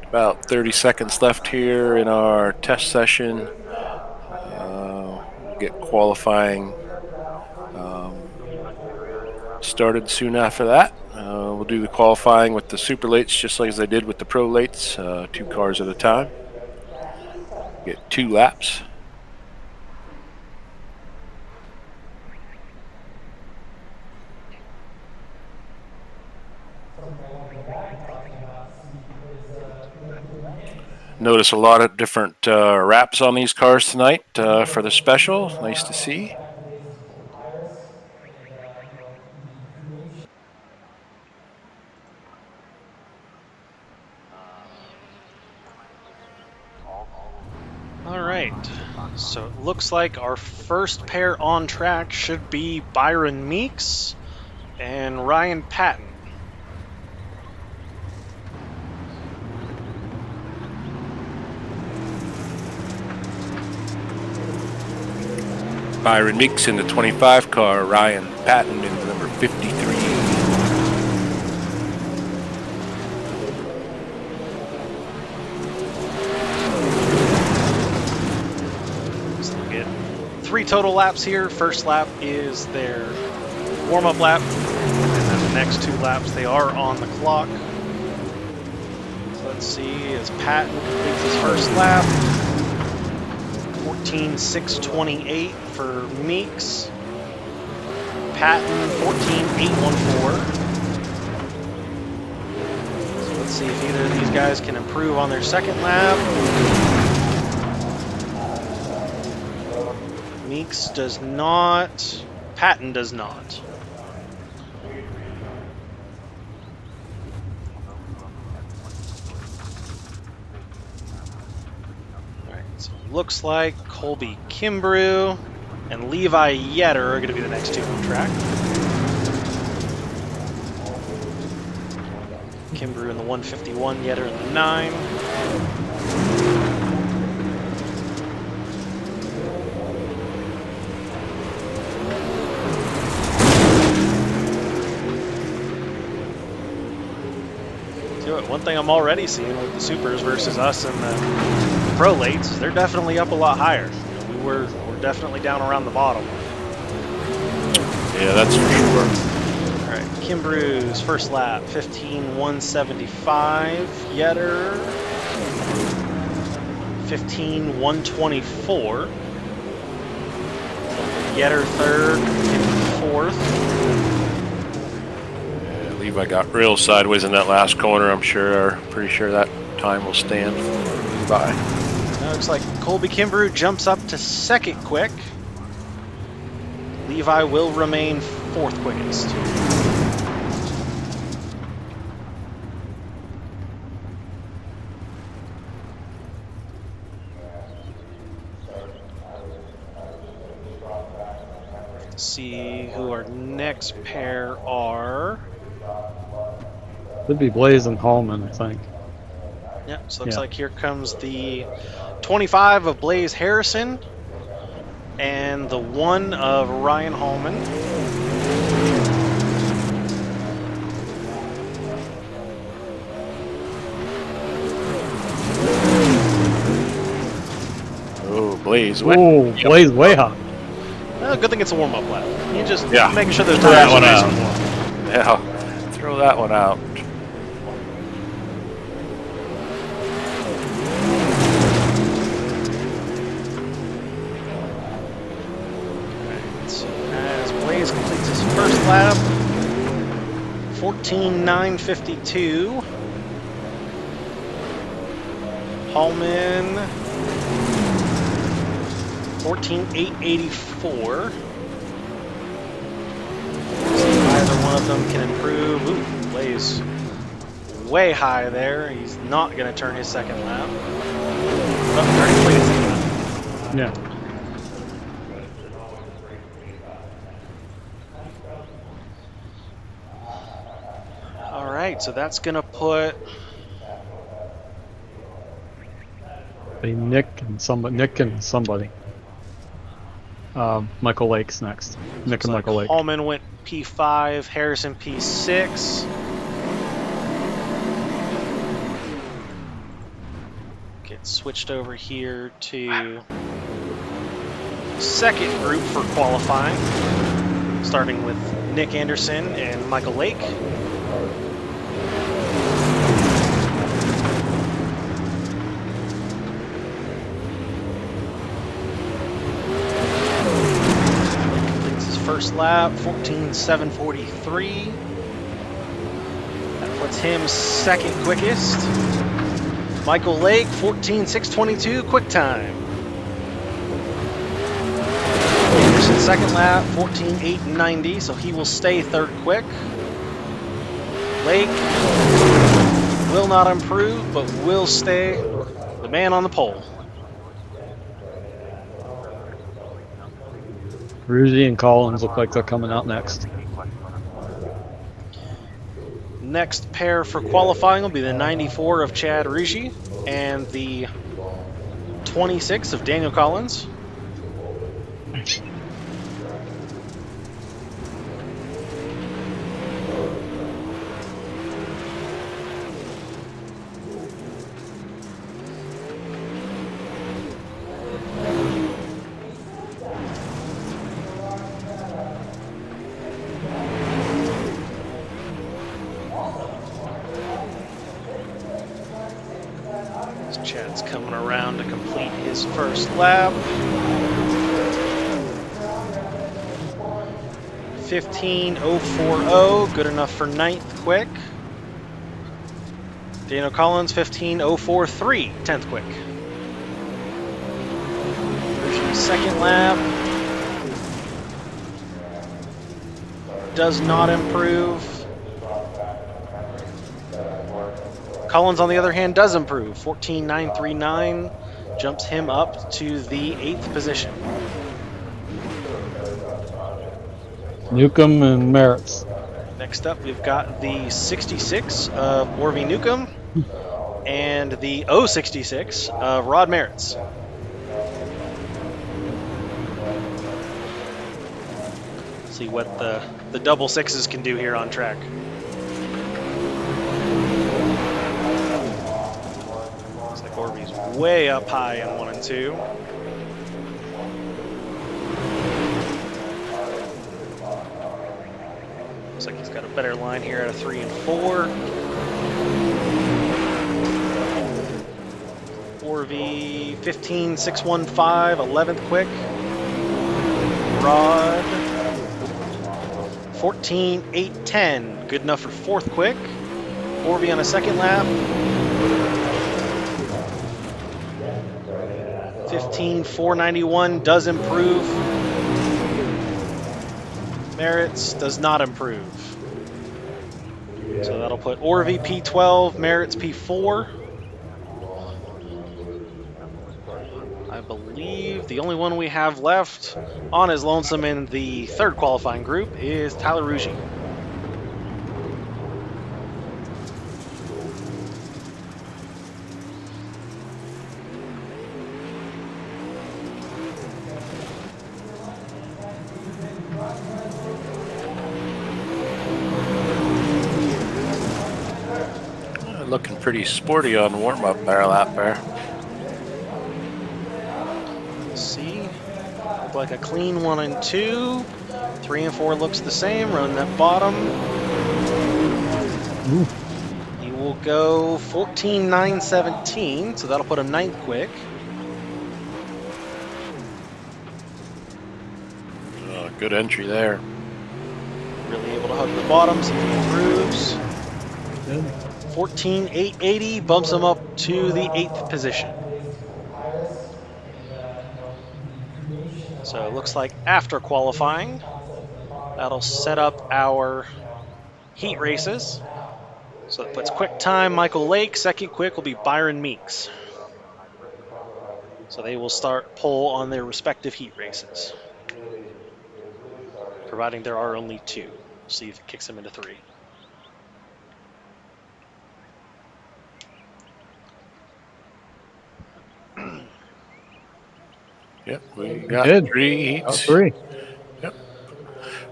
About 30 seconds left here in our test session. We'll get qualifying started soon after that. We'll do the qualifying with the super lates just like as I did with the pro lates, 2 cars at a time. Get 2 laps. Notice a lot of different wraps on these cars tonight for the special. Nice to see. All right, so it looks like our first pair on track should be Byron Meeks and Ryan Patton. Byron Meeks in the 25 car, Ryan Patton in the number 53. So we'll get 3 total laps here. First lap is their warm-up lap, and then the next 2 laps they are on the clock. So let's see, as Patton completes his first lap, 14.628 for Meeks. Patton 14.814. So let's see if either of these guys can improve on their second lap. Meeks does not. Patton does not. Looks like Colby Kimbrew and Levi Yetter are going to be the next 2 on track. Kimbrew in the 151, Yetter in the 9. One thing I'm already seeing with the supers versus us and the pro lates, they're definitely up a lot higher. We're definitely down around the bottom. Yeah, that's for sure. All right, Kimbrew's first lap, 15.175. Yetter, 15.124. Yetter third, Kimbrew fourth. I got real sideways in that last corner. I'm pretty sure that time will stand by. Looks like Colby Kimbrew jumps up to second quick. Levi will remain 4th quickest. Let's see who our next pair are. Could be Blaze and Hallman, I think. Yeah, so looks like here comes the 25 of Blaze Harrison and the 1 of Ryan Hallman. Oh, Blaze. Oh, Blaze way hot. Good thing it's a warm-up lap. You just making sure those throw tires that one are nice out. and warm. Yeah, throw that one out. As Blaze completes his first lap, 14.952. Hallman, 14.884. See if either one of them can improve. Ooh, Blaze way high there. He's not going to turn his second lap. Oh, already completed his second lap. Yeah. All right, so that's going to put be Nick and somebody. Michael Lake's next. Nick Looks and like Michael Lake. Hallman went P5, Harrison P6. Get switched over here to second group for qualifying, starting with Nick Anderson and Michael Lake. First lap, 14.743. That puts him second quickest. Michael Lake, 14.622, quick time. Anderson second lap, 14.890, so he will stay third quick. Lake will not improve, but will stay the man on the pole. Rudy and Collins look like they're coming out next. Next pair for qualifying will be the 94 of Chad Ruggie and the 26 of Daniel Collins. Chad's coming around to complete his first lap. 15.040, good enough for ninth quick. Daniel Collins, 15.043, 10th quick. Second lap. Does not improve. Collins, on the other hand, does improve. 14.939 jumps him up to the 8th position. Newcomb and Merritts. Next up, we've got the 66 of Orvie Newcomb and the 066 of Rod Merritts. See what the double sixes can do here on track. Looks like Orvie's way up high in 1 and 2. Looks like he's got a better line here at a 3 and 4. Orvie 15.615, 11th quick. Rod 14.810, good enough for 4th quick. Orvie on a second lap. 15.491 does improve. Merritts does not improve. So that'll put Orvie P12, Merritts P4. I believe the only one we have left on his lonesome in the third qualifying group is Tyler Ruggie. Looking pretty sporty on warm-up there, lap there. Let's see. Look like a clean 1 and 2. 3 and 4 looks the same. Run that bottom. Ooh. He will go 14.917, so that'll put him 9th quick. Good entry there. Really able to hug the bottom, see if he improves. Good. 14.880 bumps him up to the 8th position. So it looks like after qualifying, that'll set up our heat races. So it puts quick time Michael Lake, second quick will be Byron Meeks. So they will start pole on their respective heat races, providing there are only 2. We'll see if it kicks them into 3. Yep, we got Did. 3 Got heats. 3. Yep.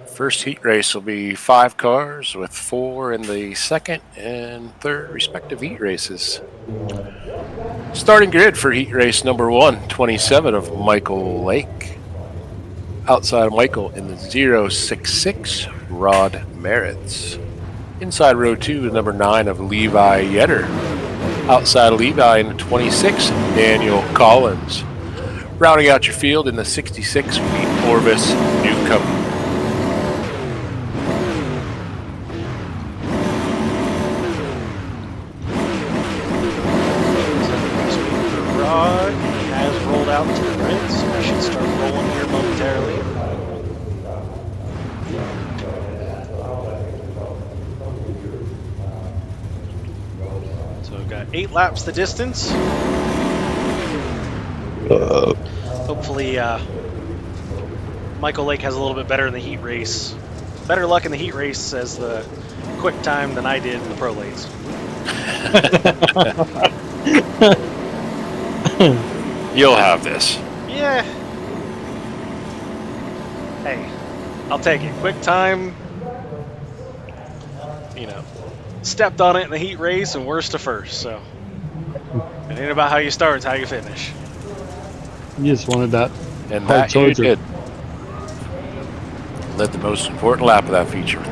First heat race will be 5 cars with 4 in the second and third respective heat races. Starting grid for heat race number 1, 27 of Michael Lake. Outside of Michael in the 066, Rod Meritz. Inside row 2 is number 9 of Levi Yetter. Outside of Levi in the 26, Daniel Collins. Rounding out your field in the 66 will be Orvis Newcomb. Rod has rolled out to the grid, so we should start rolling here momentarily. So we've got 8 laps the distance. Hopefully, Michael Lake has a little bit better in the heat race. Better luck in the heat race as the quick time than I did in the pro lates. You'll have this. Yeah. Hey, I'll take it. Quick time. You know, stepped on it in the heat race and worst to first. So it ain't about how you start; it's how you finish. You just wanted that. And Hard that you charger. did. Led the most important lap of that feature.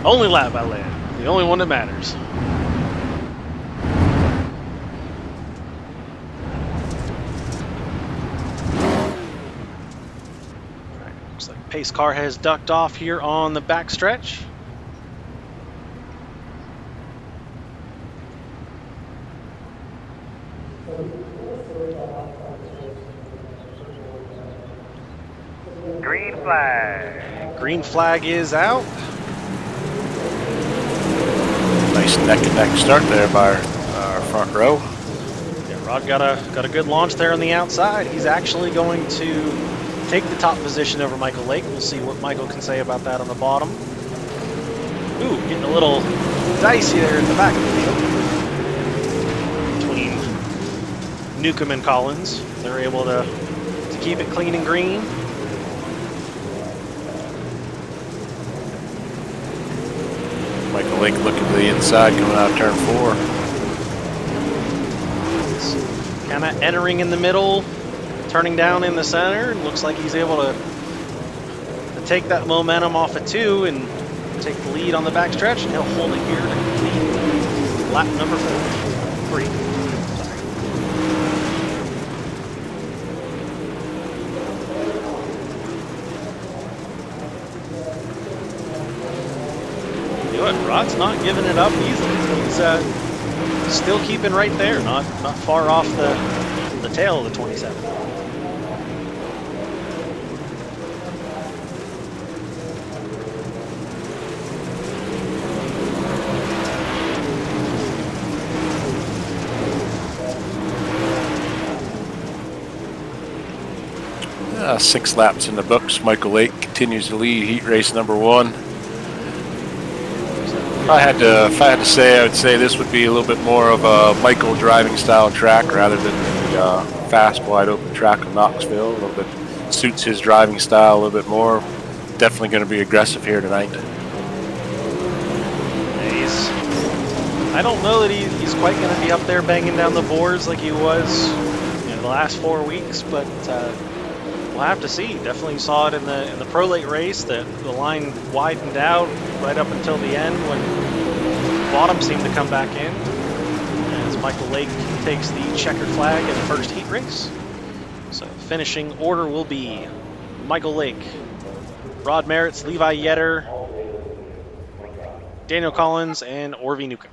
Only lap I led. The only one that matters. All right, looks like pace car has ducked off here on the backstretch. Green flag. Green flag is out. Nice neck and neck start there by our front row. Yeah, Rod got a good launch there on the outside. He's actually going to take the top position over Michael Lake. We'll see what Michael can say about that on the bottom. Ooh, getting a little dicey there in the back of the field between Newcomb and Collins. They're able to keep it clean and green. Michael Lake looking to the inside coming out of turn 4. Kind of entering in the middle, turning down in the center, and looks like he's able to take that momentum off of 2 and take the lead on the backstretch, and he'll hold it here to complete lap number 3. You know what? Rod's not giving it up easily. He's still keeping right there, not far off the tail of the 27. Yeah, 6 laps in the books. Michael Lake continues to lead heat race number 1. If I had to say, I would say this would be a little bit more of a Michael driving style track rather than the fast, wide open track of Knoxville. A little bit suits his driving style a little bit more. Definitely going to be aggressive here tonight. I don't know that he's quite going to be up there banging down the boards like he was the last 4 weeks, but we'll have to see. Definitely saw it in the pro late race that the line widened out right up until the end when the bottom seemed to come back in as Michael Lake takes the checkered flag in the first heat race. So finishing order will be Michael Lake, Rod Meritz, Levi Yetter, Daniel Collins, and Orvie Newcomb.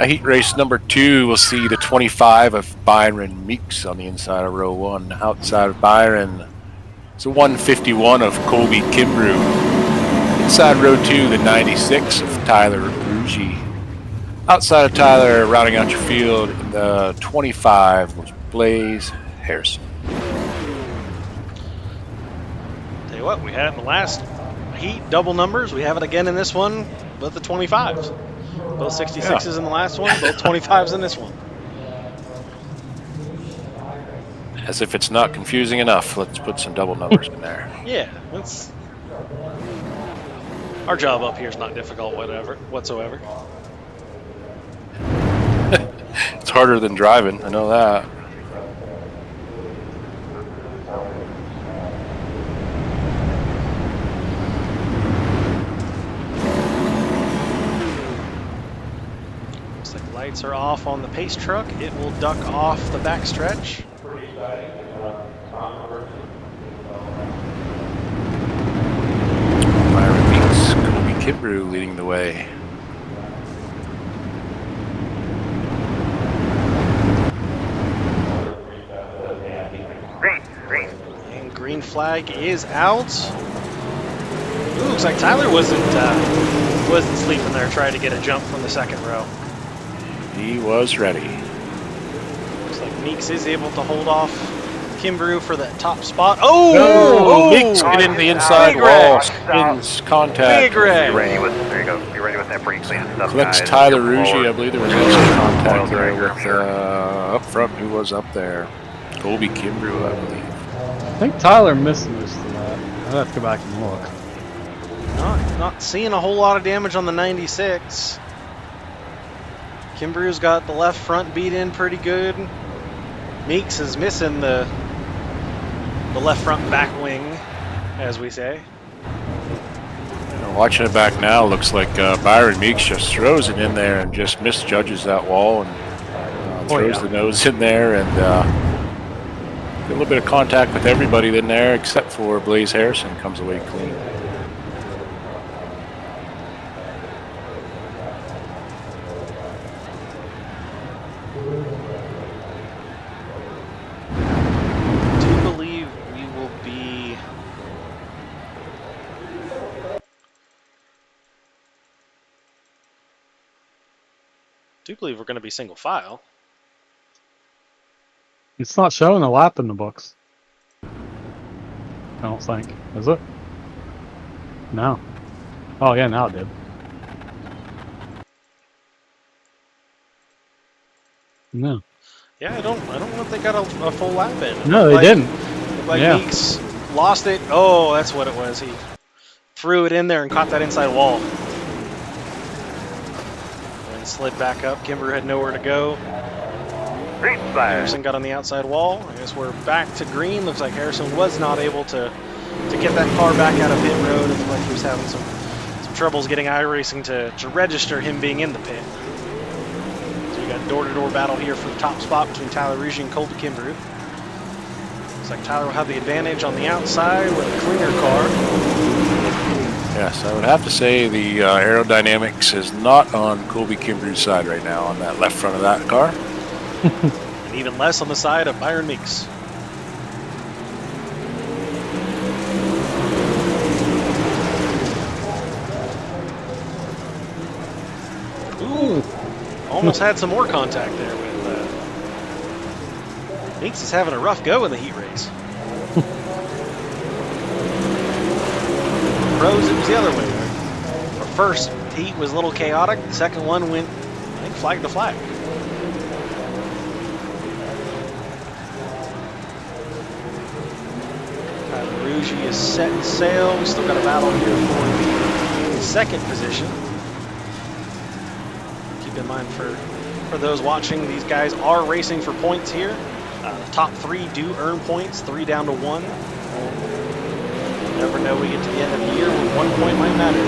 Heat race number 2, we'll see the 25 of Byron Meeks on the inside of row 1. Outside of Byron, it's a 151 of Colby Kimbrew. Inside row 2, the 96 of Tyler Ruggie. Outside of Tyler, rounding out your field, in the 25 was Blaze Harrison. Tell you what, we had it in the last heat, double numbers. We have it again in this one with the 25s. Both 66s in the last one, both 25s in this one. As if it's not confusing enough, let's put some double numbers in there. Yeah, that's our job up here is not difficult whatsoever. It's harder than driving, I know that. Looks like lights are off on the pace truck. It will duck off the backstretch. Byron Meeks, Colby Kimbrough leading the way. Green. And green flag is out. Ooh, looks like Tyler wasn't sleeping there trying to get a jump from the second row. He was ready. Looks like Meeks is able to hold off Kimbrough for that top spot. Oh! Meeks get into the inside Big wall, wreck. spins contact. Big wreck. Be ready with, there you go. Be ready with that brake clean stuff, Collects guys. Tyler Get Ruggie. forward. I believe there was also contact Oil there director, I'm with sure. up front. Who was up there? Colby Kimbrough, I believe. I think Tyler missed most of that. I'd have to go back and look. Not seeing a whole lot of damage on the 96. Kimbrough's got the left front beat in pretty good. Meeks is missing the left front back wing, as we say. Watching it back now, looks like Byron Meeks just throws it in there and just misjudges that wall and throws the nose in there and a little bit of contact with everybody in there except for Blaze Harrison comes away clean. Do believe we will be we're going to be single file. It's not showing a lap in the books. I don't think. Is it? No. Oh yeah, now it did. No. Yeah, I don't know if they got a full lap in. It No, looked they like- didn't. looked like Yeah. Meeks lost it. Oh, that's what it was. He threw it in there and caught that inside wall. And slid back up. Kimbrough had nowhere to go. Green flag. Harrison got on the outside wall. I guess we're back to green. Looks like Harrison was not able to get that car back out of pit road. It looked like he was having some troubles getting iRacing to register him being in the pit. So we got door-to-door battle here for the top spot between Tyler Ruggie and Colby Kimbrough. Looks like Tyler will have the advantage on the outside with a cleaner car. Yes, I would have to say the aerodynamics is not on Colby Kimbrough's side right now on that left front of that car. And even less on the side of Byron Meeks. Ooh, almost had some more contact there with Meeks is having a rough go in the heat race. Pros, it was the other way. Our first heat was a little chaotic. The second one went, I think, flag to flag. Ruggie is set and sail. We still got a battle here for the second position. Keep in mind for those watching, these guys are racing for points here. The top three do earn points, 3 down to 1. You never know, we get to the end of the year when 1 point might matter.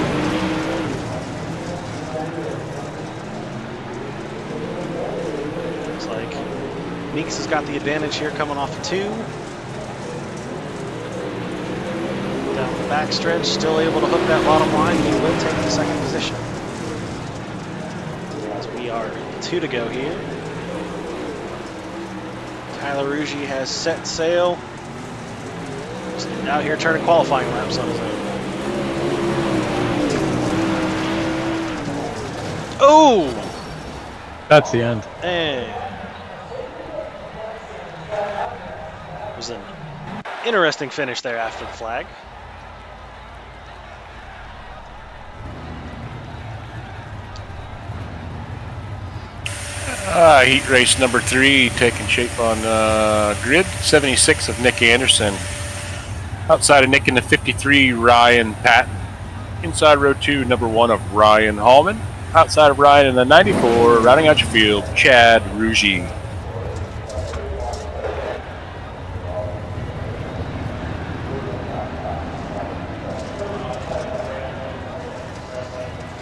Looks like Meeks has got the advantage here coming off of 2. Down the backstretch, still able to hook that bottom line. He will take the second position. As we are 2 to go here. Tyler Ruggie has set sail. Just out here turning qualifying laps on his own. Oh! That's the end. And it was an interesting finish there after the flag. Heat race number 3 taking shape on grid 76 of Nick Anderson. Outside of Nick in the 53, Ryan Patton. Inside row 2, number 1 of Ryan Hallman. Outside of Ryan in the 94, rounding out your field, Chad Rugy.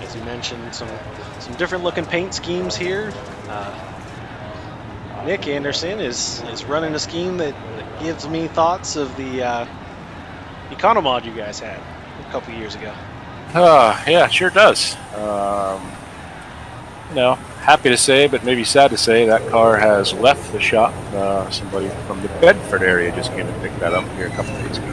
As you mentioned, some different looking paint schemes here. Nick Anderson is running a scheme that gives me thoughts of the Economod you guys had a couple years ago. Yeah, sure does. Happy to say, but maybe sad to say, that car has left the shop. Somebody from the Bedford area just came and picked that up here a couple days ago.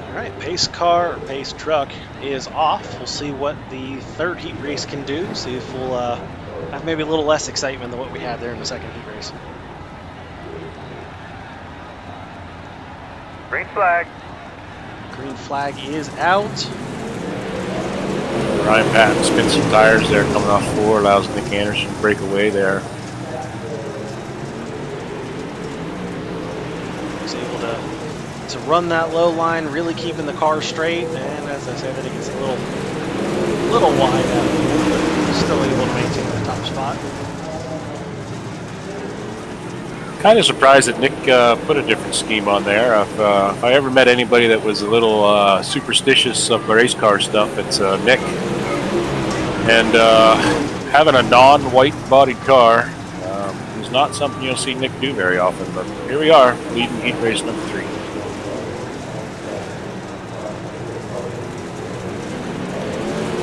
All right, pace car, or pace truck is off. We'll see what the third heat race can do. See if we'll have maybe a little less excitement than what we had there in the second heat race. Green flag. Green flag is out. Ryan Patton spins some tires there coming off 4, allows Nick Anderson to break away there. He's able to run that low line, really keeping the car straight. And as I said, that he gets a little wide out here, but still able to maintain the top spot. Kind of surprised that Nick put a different scheme on there. If I ever met anybody that was a little superstitious of race car stuff, it's Nick. And having a non-white bodied car is not something you'll see Nick do very often. But here we are, leading heat race number 3.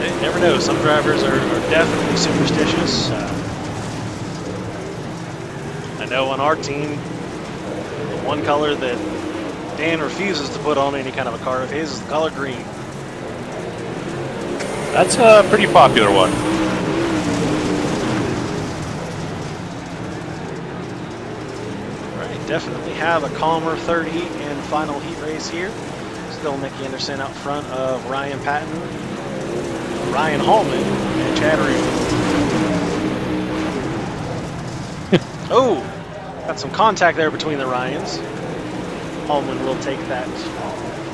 You never know. Some drivers are definitely superstitious. I know on our team, the one color that Dan refuses to put on any kind of a car of his is the color green. That's a pretty popular one. All right, definitely have a calmer third heat and final heat race here. Still Nick Anderson out front of Ryan Patton, Ryan Hallman, and Chad Reed. Oh, got some contact there between the Ryans. Hallman will take that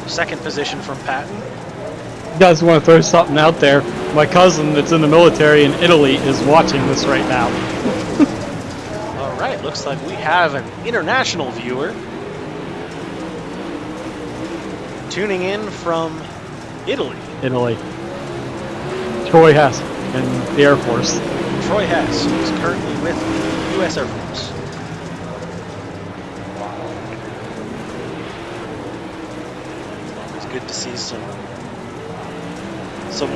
second position from Patton. You guys want to throw something out there? My cousin that's in the military in Italy is watching this right now. All right, looks like we have an international viewer tuning in from Italy. Italy. Troy Hess in the Air Force. Troy Hess, who is currently with the U.S. Air Force. Always good to see some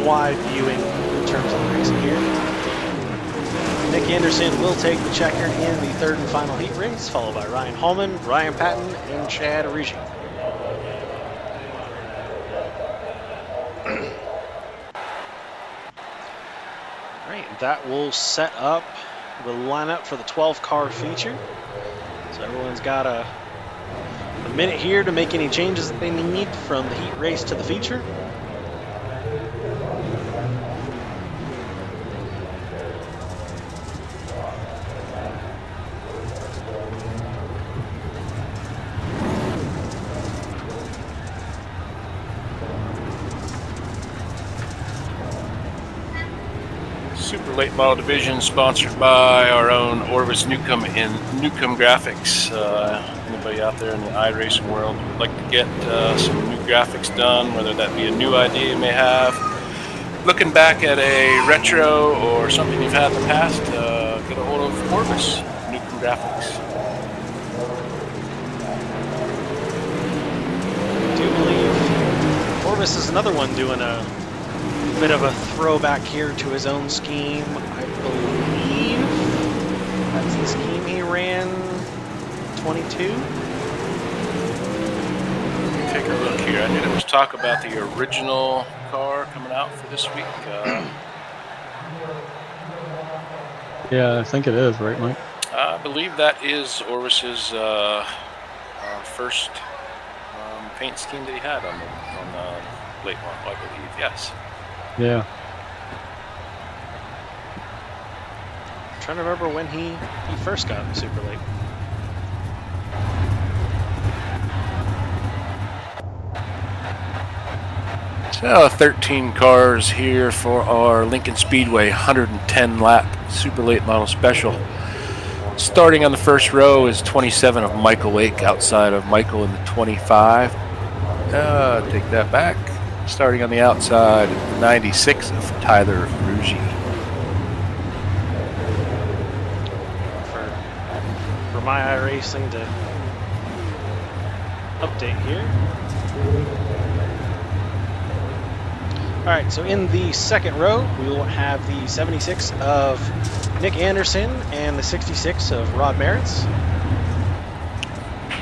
wide viewing in terms of the racing here. Nick Anderson will take the checker in the third and final heat race, followed by Ryan Hallman, Ryan Patton, and Chad Reed. Alright, that will set up the lineup for the 12-car feature. So everyone's got a minute here to make any changes that they need from the heat race to the feature. Super late model division sponsored by our own Orvis Newcomb in Newcomb Graphics. Anybody out there in the iRacing world who would like to get some new graphics done, whether that be a new idea you may have, looking back at a retro or something you've had in the past, get a hold of Orvis Newcomb Graphics. I do believe Orvis is another one doing a bit of a throwback here to his own scheme. I believe that's the scheme he ran 22. Take a look here. I knew there was talk about the original car coming out for this week. Yeah, I think it is, right, Mike? I believe that is Orvis's first paint scheme that he had on the late model, I believe. Yes. Yeah. I'm trying to remember when he first got super late. So 13 cars here for our Lincoln Speedway 110 lap super late model special. Starting on the first row is 27 of Michael Lake outside of Michael in the 25. Take that back. Starting on the outside, 96 of Tyler Ruggie. For my iRacing to update here. All right, so in the second row, we will have the 76 of Nick Anderson and the 66 of Rod Merritts.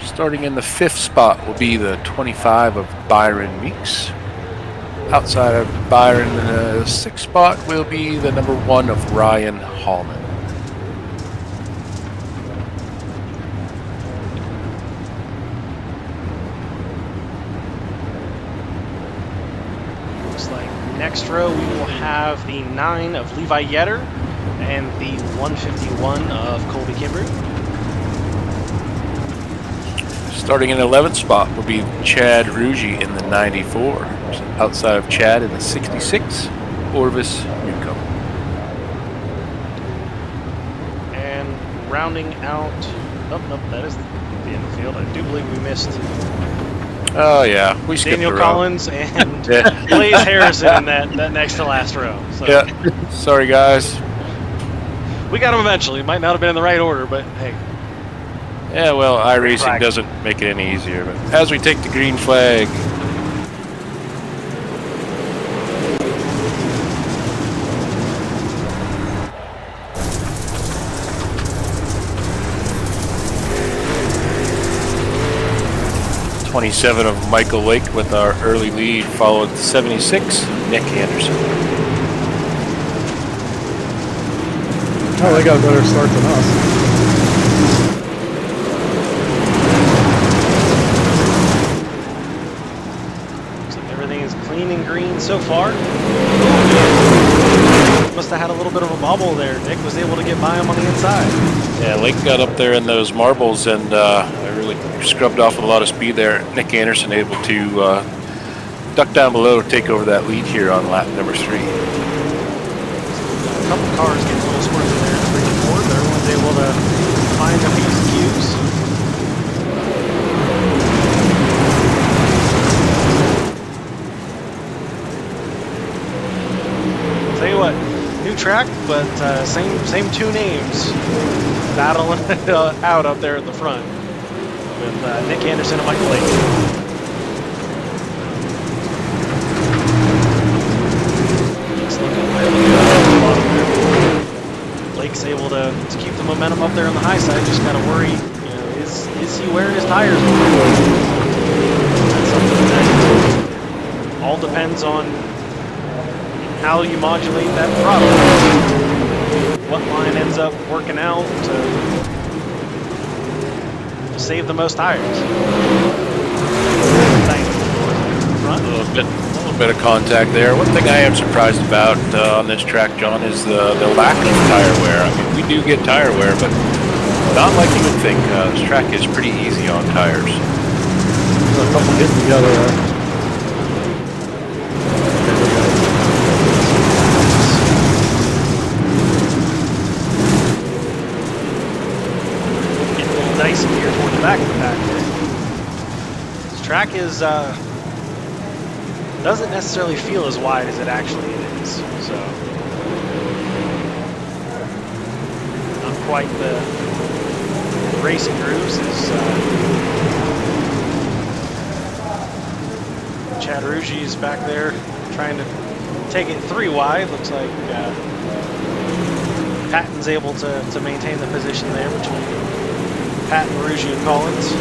Starting in the fifth spot will be the 25 of Byron Meeks. Outside of Byron, the sixth spot will be the number 1 of Ryan Hallman. Looks like next row we will have the 9 of Levi Yetter and the 151 of Colby Kimbrough. Starting in the 11th spot will be Chad Ruggie in the 94. Outside of Chad in the 66, Orvis Newcomb. And rounding out, oh, nope, that is the end of the field. I do believe we missed Oh yeah, we skipped Daniel a row. Collins and Yeah. Blaze Harrison in that next to last row. So Yeah, sorry guys. we got him eventually. Might not have been in the right order, but hey. Yeah, well, iRacing flag. doesn't make it any easier. But as we take the green flag, '27 of Michael Lake with our early lead, followed 76 Nick Anderson. Oh, they got a better start than us. Looks like everything is clean and green so far. Must have had a little bit of a bobble there. Nick was able to get by him on the inside. Yeah, Lake got up there in those marbles and really scrubbed off with a lot of speed there. Nick Anderson able to duck down below to take over that lead here on lap number 3. A couple cars getting a little squirrely there in 3 and 4, but everyone's able to find the P's and Q's. Tell you what, new track, but same two names battling it out up there at the front with Nick Anderson and Michael Lake. Lake's able to keep the momentum up there on the high side. Just got to worry, is he wearing his tires? That's something that all depends on how you modulate that throttle. What line ends up working out to save the most tires? Front. A little bit of contact there. One thing I am surprised about on this track, John, is the lack of tire wear. I mean, we do get tire wear, but not like you would think. This track is pretty easy on tires. A couple getting together there. Getting a little dicey here toward the back of the pack there. This track is doesn't necessarily feel as wide as it actually is. So not quite the racing grooves as Chad Ruggie is back there trying to take it 3 wide. Looks like Patton's able to maintain the position there between Patton, Ruggie, and Collins.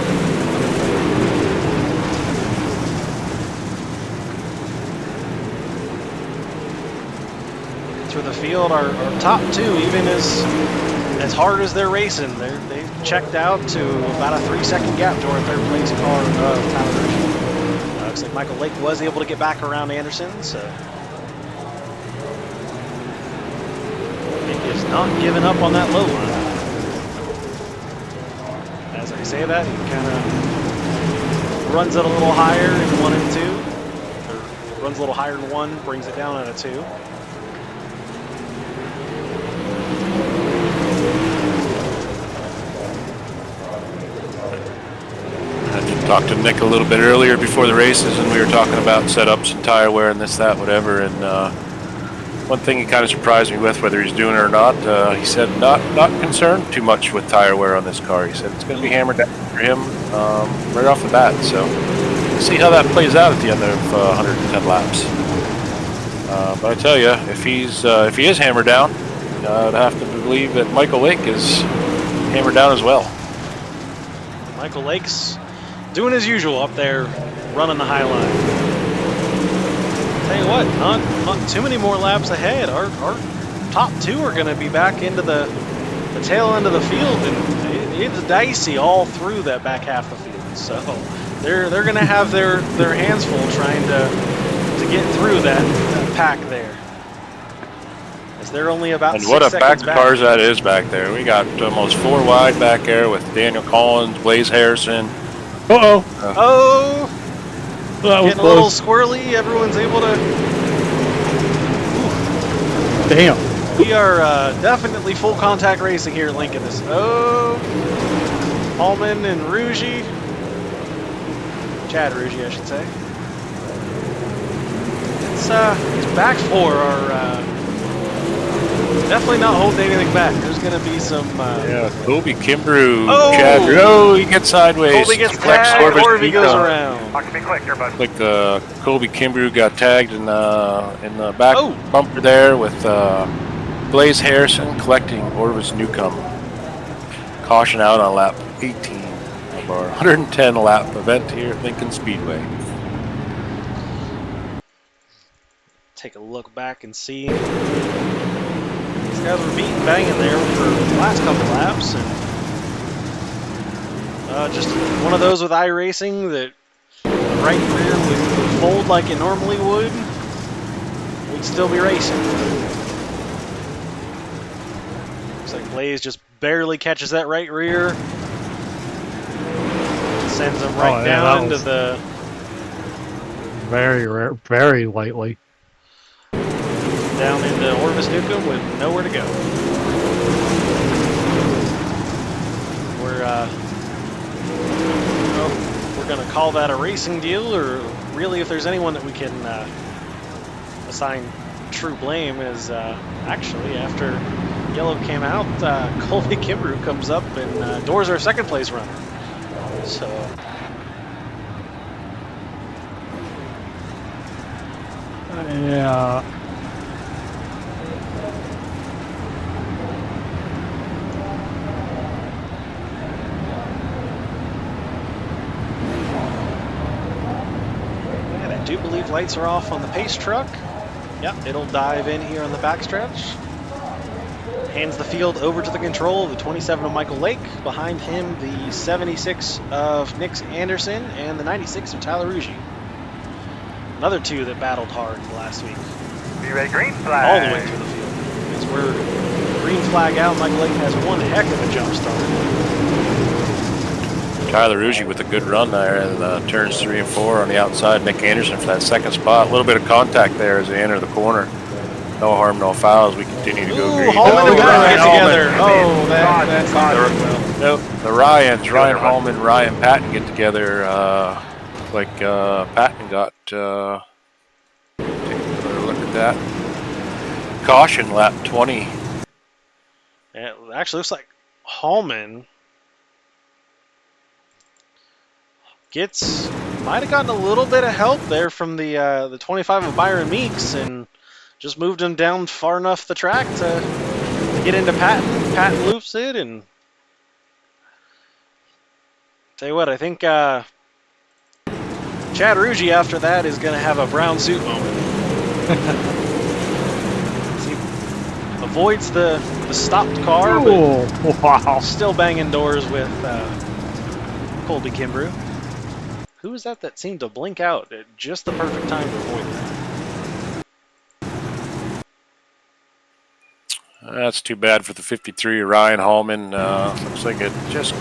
Through the field, our top 2, even as hard as they're racing, they checked out to about a 3-second gap to our third place car of Tyler Ridge. Looks like Michael Lake was able to get back around Anderson, so Nick is not giving up on that low line. As I say that, he kind of runs it a little higher in 1 and 2. Or runs a little higher in 1, brings it down at a 2. I talked to Nick a little bit earlier before the races, and we were talking about setups and tire wear and this, that, whatever. And one thing he kind of surprised me with, whether he's doing it or not, he said not concerned too much with tire wear on this car. He said it's going to be hammered down for him right off the bat. So we'll see how that plays out at the end of 110 laps. But I tell you, if he is hammered down, I'd have to believe that Michael Lake is hammered down as well. Michael Lake's doing his usual up there, running the high line. Tell you what, not too many more laps ahead. Our top 2 are going to be back into the tail end of the field, and it's dicey all through that back half of the field. So they're going to have their hands full trying to get through that pack there. As they're only about 6 And what a pack seconds of back. cars that is back there. We got almost 4 wide back there with Daniel Collins, Blaze Harrison. Uh-oh. Oh, That was getting a little close. squirrely. Everyone's able to. Damn. We are definitely full contact racing here at Lincoln. Hallman and Rougi. Chad Rougi, I should say. It's back 4 are definitely not holding anything back. There's going to be some. Yeah, Colby Kimbrough, Oh! Chad. Oh, he gets sideways. Colby gets Flex tagged, Orvis Orby goes Nico. around. Not gonna be quick there, bud. Like Colby Kimbrough got tagged in the back Oh. bumper there with Blaze Harrison collecting Orvis Newcomb. Caution out on lap 18 of our 110 lap event here at Lincoln Speedway. Take a look back and see. These guys were beating banging there for the last couple laps, and just one of those with iRacing that the right rear would fold like it normally would. We'd still be racing. Looks like Blaze just barely catches that right rear. Sends him right yeah, down that into was- the. Very rare, very lightly. Down into Orvis Newcomb with nowhere to go. We're going to call that a racing deal, or really, if there's anyone that we can assign true blame, is actually after yellow came out, Colby Kimbrough comes up and doors our second place runner. So. Yeah. And I do believe lights are off on the pace truck. Yep, it'll dive in here on the backstretch. Hands the field over to the control of the 27 of Michael Lake. Behind him, the 76 of Nick Anderson and the 96 of Tyler Rougi. Another 2 that battled hard last week. Be ready, green flag. All the way through the field. As we're green flag out, Michael Lake has one heck of a jump start. Tyler Rougi with a good run there in turns 3 and 4 on the outside. Nick Anderson for that second spot. A little bit of contact there as they enter the corner. No harm, no foul as we continue to go Ooh, green. Hallman and Patton Ryan get Hallman. together. Oh, that's not going well. Nope. The Ryans, Ryan Hallman, Ryan Patton get together. Like Patton got. Take a look at that. Caution lap 20. It actually looks like Hallman might have gotten a little bit of help there from the 25 of Byron Meeks and just moved him down far enough the track to get into Patton. Patton loops it, and tell you what, I think Chad Rougi after that is going to have a brown suit moment. avoids the stopped car, but Oh, wow. still banging doors with Colby Kimbrough. Who was that seemed to blink out at just the perfect time to avoid that? That's too bad for the 53 Ryan Hallman. Looks like it just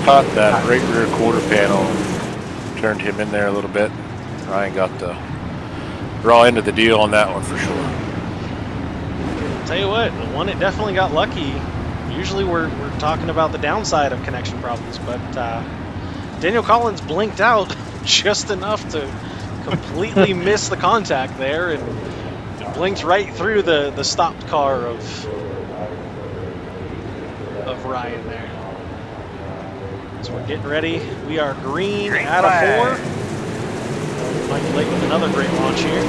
caught that right rear quarter panel and turned him in there a little bit. Ryan got the raw end of the deal on that one for sure. Tell you what, the one it definitely got lucky. Usually we're talking about the downside of connection problems, but Daniel Collins blinked out just enough to completely miss the contact there and blinked right through the stopped car of Ryan there. So we're getting ready. We are green out of 4. Mike Lake with another great launch here.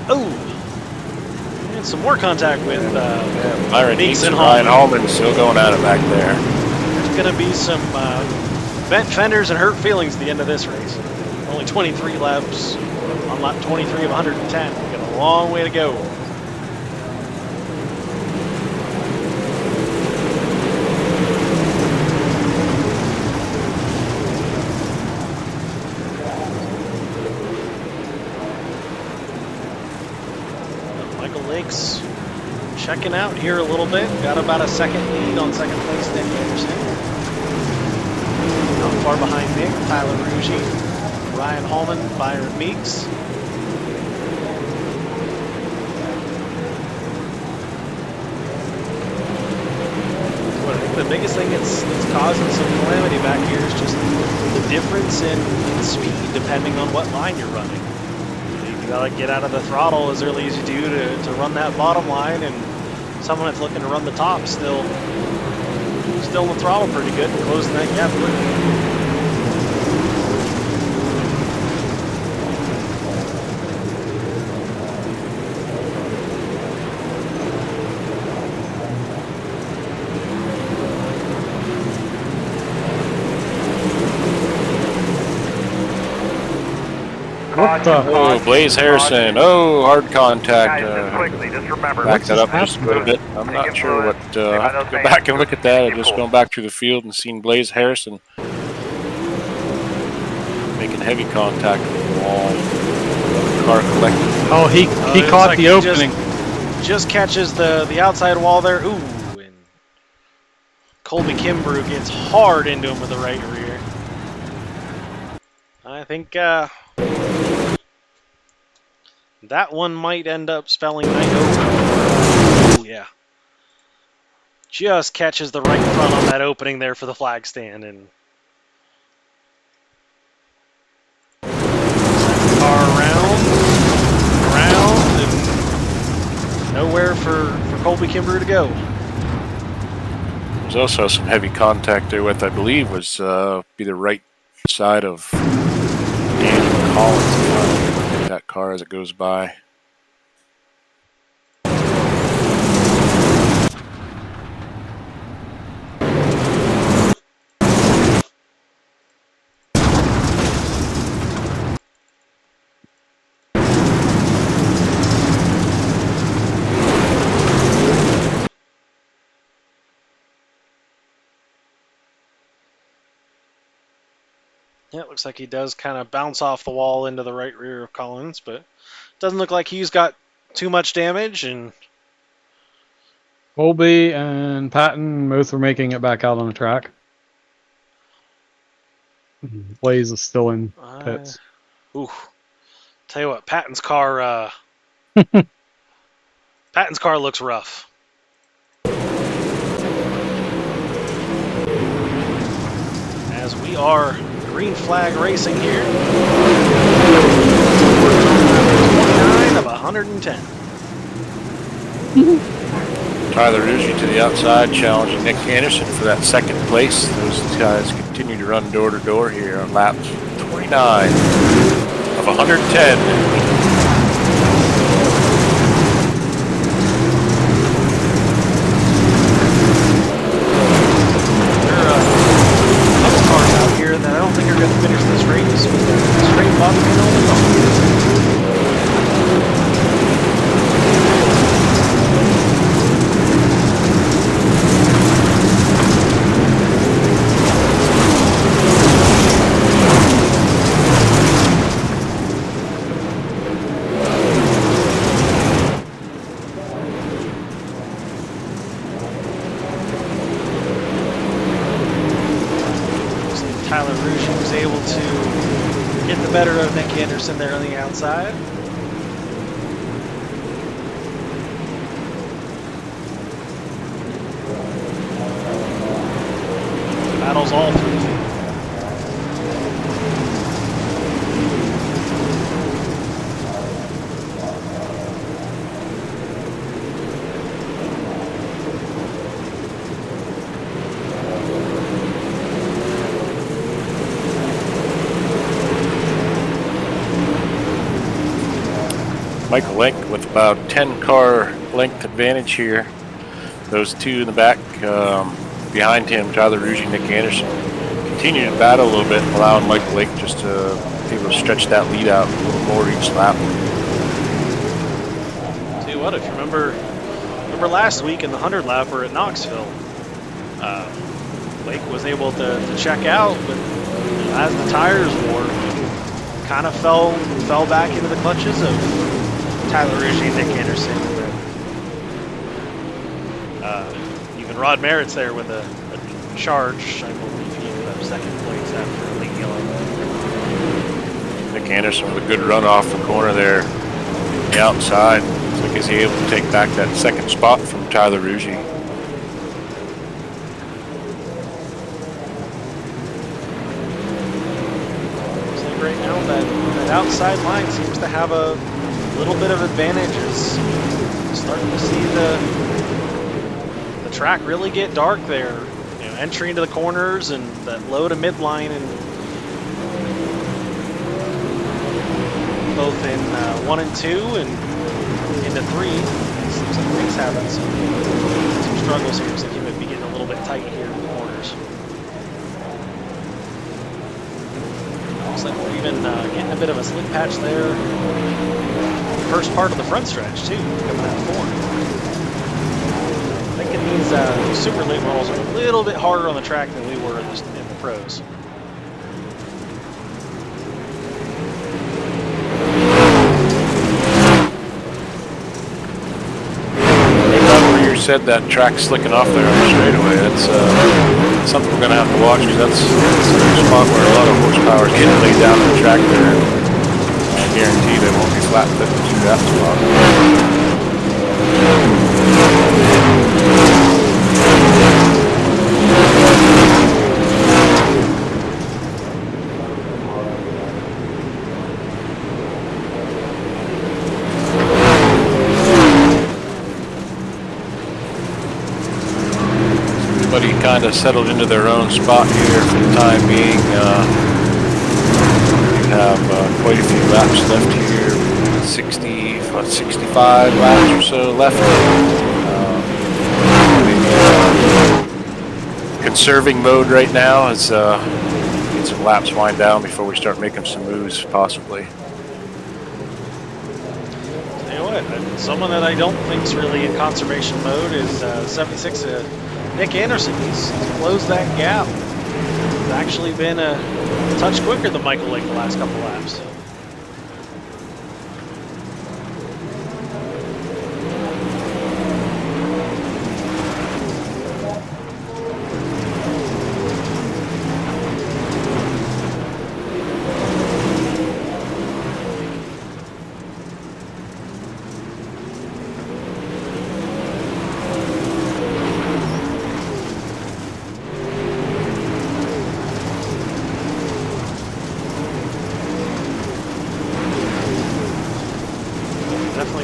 Oh! And some more contact with Byron Meeks and Ryan Hallman still going at it back there. There's going to be some bent fenders and hurt feelings at the end of this race. Only 23 laps on lap 23 of 110. We've got a long way to go. Michael Lakes checking out here a little bit. Got about a second lead on second place, Danny Anderson. Not far behind Nick, Tyler Rugy, Ryan Hallman, Byron Meeks. But I think the biggest thing that's causing some calamity back here is just the difference in speed depending on what line you're running. You gotta get out of the throttle as early as you do to run that bottom line, and someone that's looking to run the top still in the throttle pretty good and closing that gap quickly. What the? Oh, Blaze Harrison. Oh, hard contact. Guys, just quickly, just remember. Back that up just a little bit. I'm not sure what. I have to go back and look at that. I'm just going back through the field and seeing Blaze Harrison making heavy contact with the wall. Car collected. Oh, he caught like the he opening. Just catches the outside wall there. Ooh, and Colby Kimbrough gets hard into him with the right rear. I think that one might end up spelling night over. Oh, yeah. Just catches the right front on that opening there for the flag stand. And car around, and nowhere for Colby Kimbrough to go. There's also some heavy contact there with, I believe, was be the right side of Daniel Collins. Look at that car as it goes by. Yeah, it looks like he does kind of bounce off the wall into the right rear of Collins, but doesn't look like he's got too much damage. And Colby and Patton both were making it back out on the track. Blaze is still in pits. Ooh, tell you what, Patton's car looks rough. As we are green flag racing here. 29 of 110. Tyler Rugy to the outside, challenging Nick Anderson for that second place. Those guys continue to run door to door here on lap 29 of 110. finish this race with a straight bottom end on the top. Tyler Rouge was able to get the better of Nick Anderson there on the outside. Battles all through the field. Michael Link with about 10-car length advantage here. Those two in the back behind him, Tyler Rouge and Nick Anderson, continue to battle a little bit, allowing Michael Link just to be able to stretch that lead out a little more each lap. Tell you what, if you remember last week in the 100 lapper at Knoxville, Lake was able to check out, but as the tires wore, kind of fell back into the clutches of Tyler Rouge and Nick Anderson. Even Rod Merritt's there with a charge. I believe he ended up second place after a late yellow. Nick Anderson with a good run off the corner there, on the outside. Looks like he's able to take back that second spot from Tyler Rouge. Right now, that outside line seems to have a little bit of advantages. Starting to see the track really get dark there. You know, entry into the corners and that low to midline, and both in 1 and 2 and into 3. Seems like Nick's having some struggles here. Seems like he might be getting a little bit tight here in the corners. Looks like we're even getting a bit of a slick patch there. First part of the front stretch too, coming out of 4. I think these super late models are a little bit harder on the track than we were in the pros. You said that track slicking off there on the straightaway. That's something we're going to have to watch, because that's a spot where a lot of horsepower is getting laid down on the track there. I guarantee they won't be flat-footed through that spot. Everybody kind of settled into their own spot here for the time being. We have quite a few laps left here, 65 laps or so left. Conserving mode right now as get some laps wind down before we start making some moves, possibly. You know what? Someone that I don't think is really in conservation mode is 76. Nick Anderson. He's closed that gap. He's actually been a touch quicker than Michael Lake the last couple laps.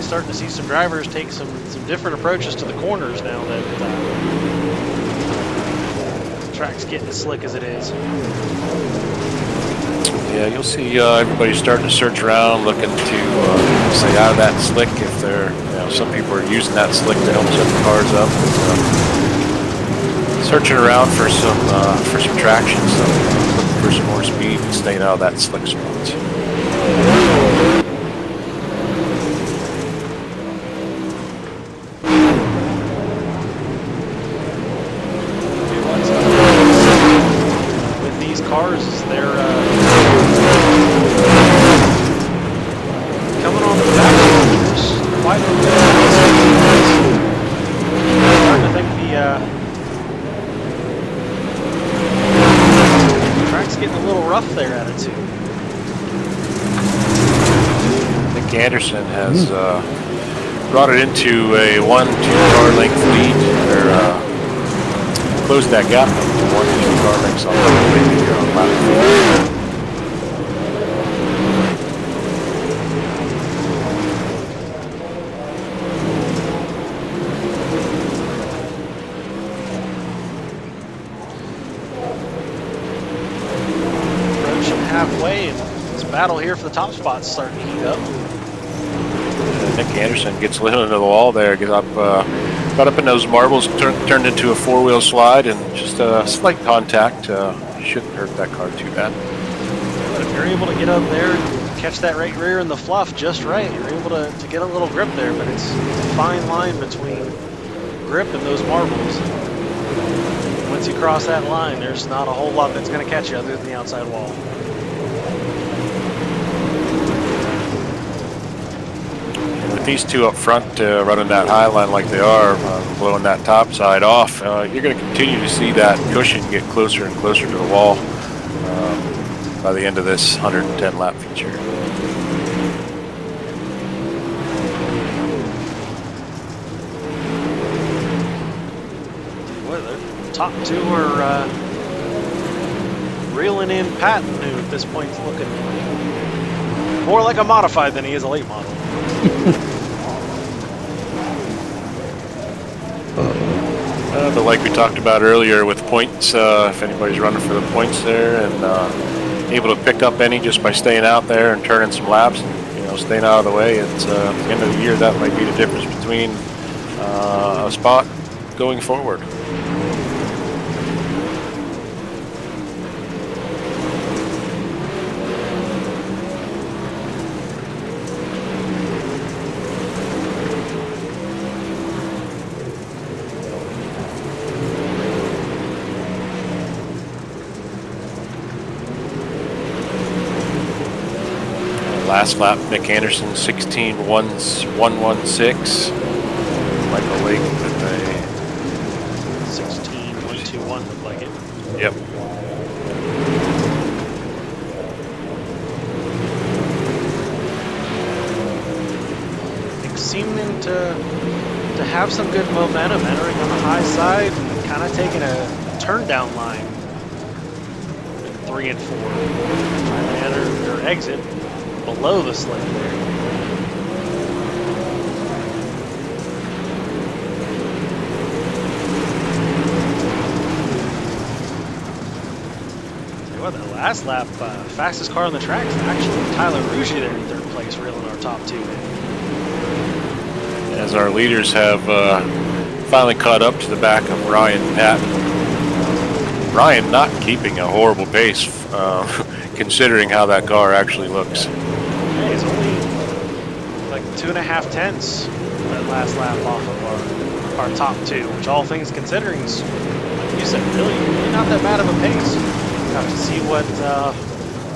Starting to see some drivers take some different approaches to the corners now that the track's getting as slick as it is. Yeah, you'll see everybody starting to search around, looking to stay out of that slick. If they're, some people are using that slick to help set the cars up. Searching around for some traction, so looking for some more speed and staying out of that slick spot. With these cars, they're coming on the back. There's quite a bit of starting to think the track's getting a little rough there, attitude. Nick Anderson has brought it into a 1-2 car length lead, or closed that gap to 1-2 car lengths on the way here on lap 4. Halfway, and this battle here for the top spot's starting to heat up. Nick Anderson gets lit into the wall there, got up in those marbles, turned into a 4-wheel slide, and just a slight contact. Shouldn't hurt that car too bad. But if you're able to get up there and catch that right rear in the fluff just right, you're able to get a little grip there, but it's a fine line between grip and those marbles. Once you cross that line, there's not a whole lot that's going to catch you other than the outside wall. These two up front running that high line like they are, blowing that top side off, you're going to continue to see that cushion get closer and closer to the wall by the end of this 110 lap feature. Well, the top two are reeling in Patton, who at this point is looking more like a modified than he is a late model. But like we talked about earlier with points, if anybody's running for the points there and able to pick up any just by staying out there and turning some laps and staying out of the way, it's at the end of the year that might be the difference between a spot going forward. Last lap, Nick Anderson, 16.116. Michael Lake with a 16.121, looked like it. Yep. Seeming to have some good momentum, entering on the high side and kind of taking a turn down line in 3 and 4. Trying to enter their exit below the slip there. Tell you what, that last lap, fastest car on the track is actually Tyler Rucci there in 3rd place, reeling our top 2 in. As our leaders have finally caught up to the back of Ryan and Pat. Ryan not keeping a horrible pace considering how that car actually looks. Hey, it's only like 2.5 tenths that last lap off of our top 2, which all things considering is, like you said, really not that bad of a pace. We'll have to see what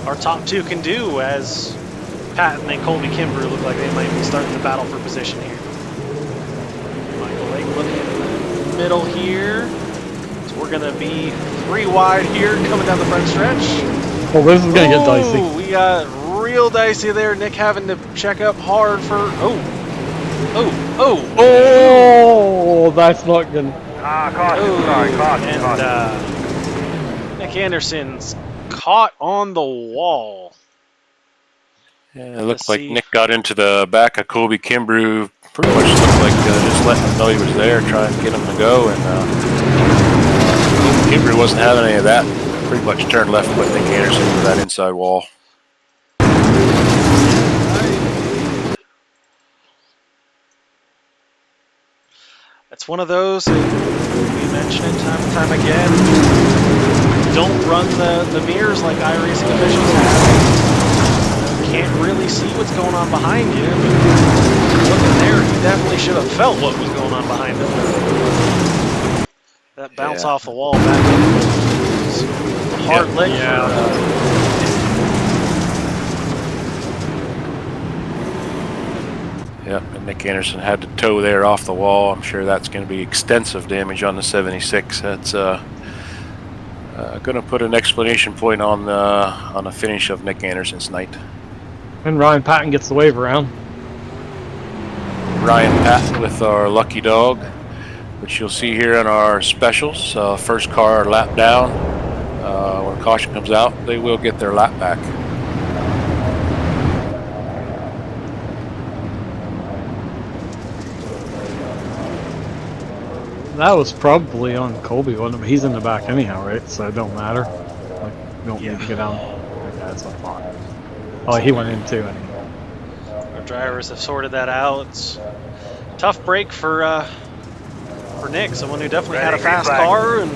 our top 2 can do, as Pat and Colby Kimbrough look like they might be starting the battle for position here. Michael Lake looking in the middle here. So we're going to be 3 wide here coming down the front stretch. Well, this is going to get dicey. We got real dicey there. Nick having to check up hard for... Oh, that's not good. Caution, sorry, caution. And Nick Anderson's caught on the wall. Yeah, it looked like Nick got into the back of Colby Kimbrough. Pretty much looked like just letting him know he was there, trying to get him to go. And Colby Kimbrough wasn't having any of that. Pretty much turned left and put Nick Anderson into that inside wall. It's one of those, we mention it time and time again. Don't run the mirrors like iRacing officials have. You can't really see what's going on behind you. Looking there, you definitely should have felt what was going on behind him. That bounce off the wall back in was a hard lick Yep, and Nick Anderson had to tow there off the wall. I'm sure that's going to be extensive damage on the 76. That's going to put an explanation point on the finish of Nick Anderson's night. And Ryan Patton gets the wave around. Ryan Patton with our lucky dog, which you'll see here in our specials. First car lap down. When caution comes out, they will get their lap back. That was probably on Colby, wasn't it? He's in the back anyhow, right? So it don't matter. Like, you don't need to get down. Okay, that's what I thought. Oh, he went in too. Anyway. Our drivers have sorted that out. It's a tough break for Nick, someone who definitely had a fast car, and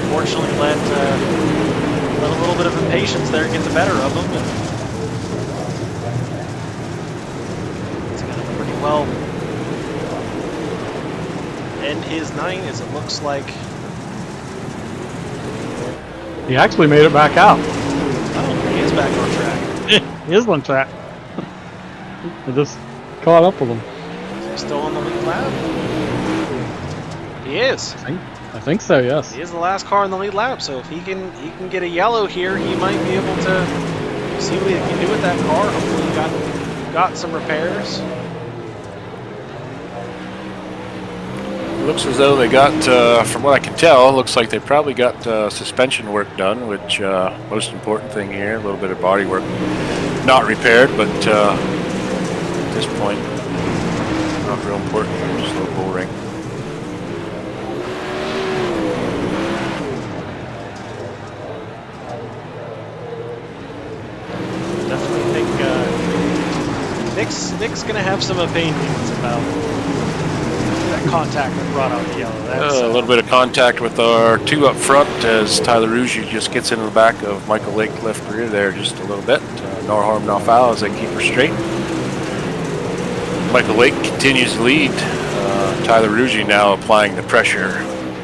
unfortunately let a little bit of impatience there get the better of him. And he's going to pretty well end his night, as it looks like. He actually made it back out. Oh, he is back on track. He is on track. I just caught up with him. Is he still on the lead lap? He is. I think so, yes. He is the last car in the lead lap, so if he can get a yellow here, he might be able to see what he can do with that car. Hopefully he got some repairs. Looks as though they got, from what I can tell, looks like they probably got suspension work done, which most important thing here, a little bit of body work. Not repaired, but at this point, not real important, just a little bull ring. Definitely think Nick's going to have some opinions about that contact that brought out the yellow. That's, A little bit of contact with our two up front as Tyler Ruggie just gets into the back of Michael Lake left rear there just a little bit. No harm, no foul as they keep her straight. Michael Lake continues to lead. Tyler Ruggie now applying the pressure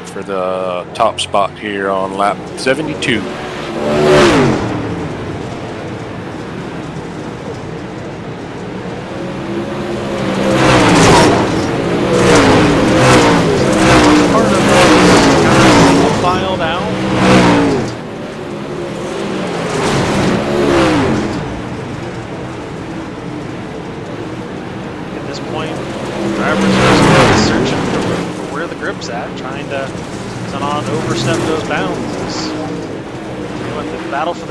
for the top spot here on lap 72.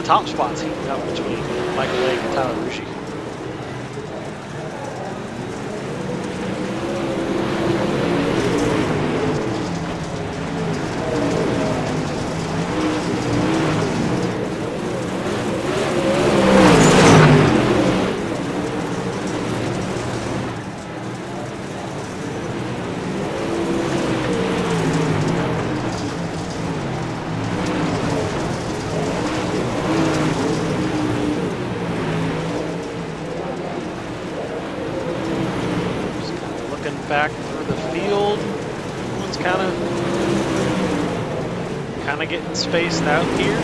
top spots heating up between Michael Lake and Tyler Ruggie. Back through the field. Everyone's kind of getting spaced out here.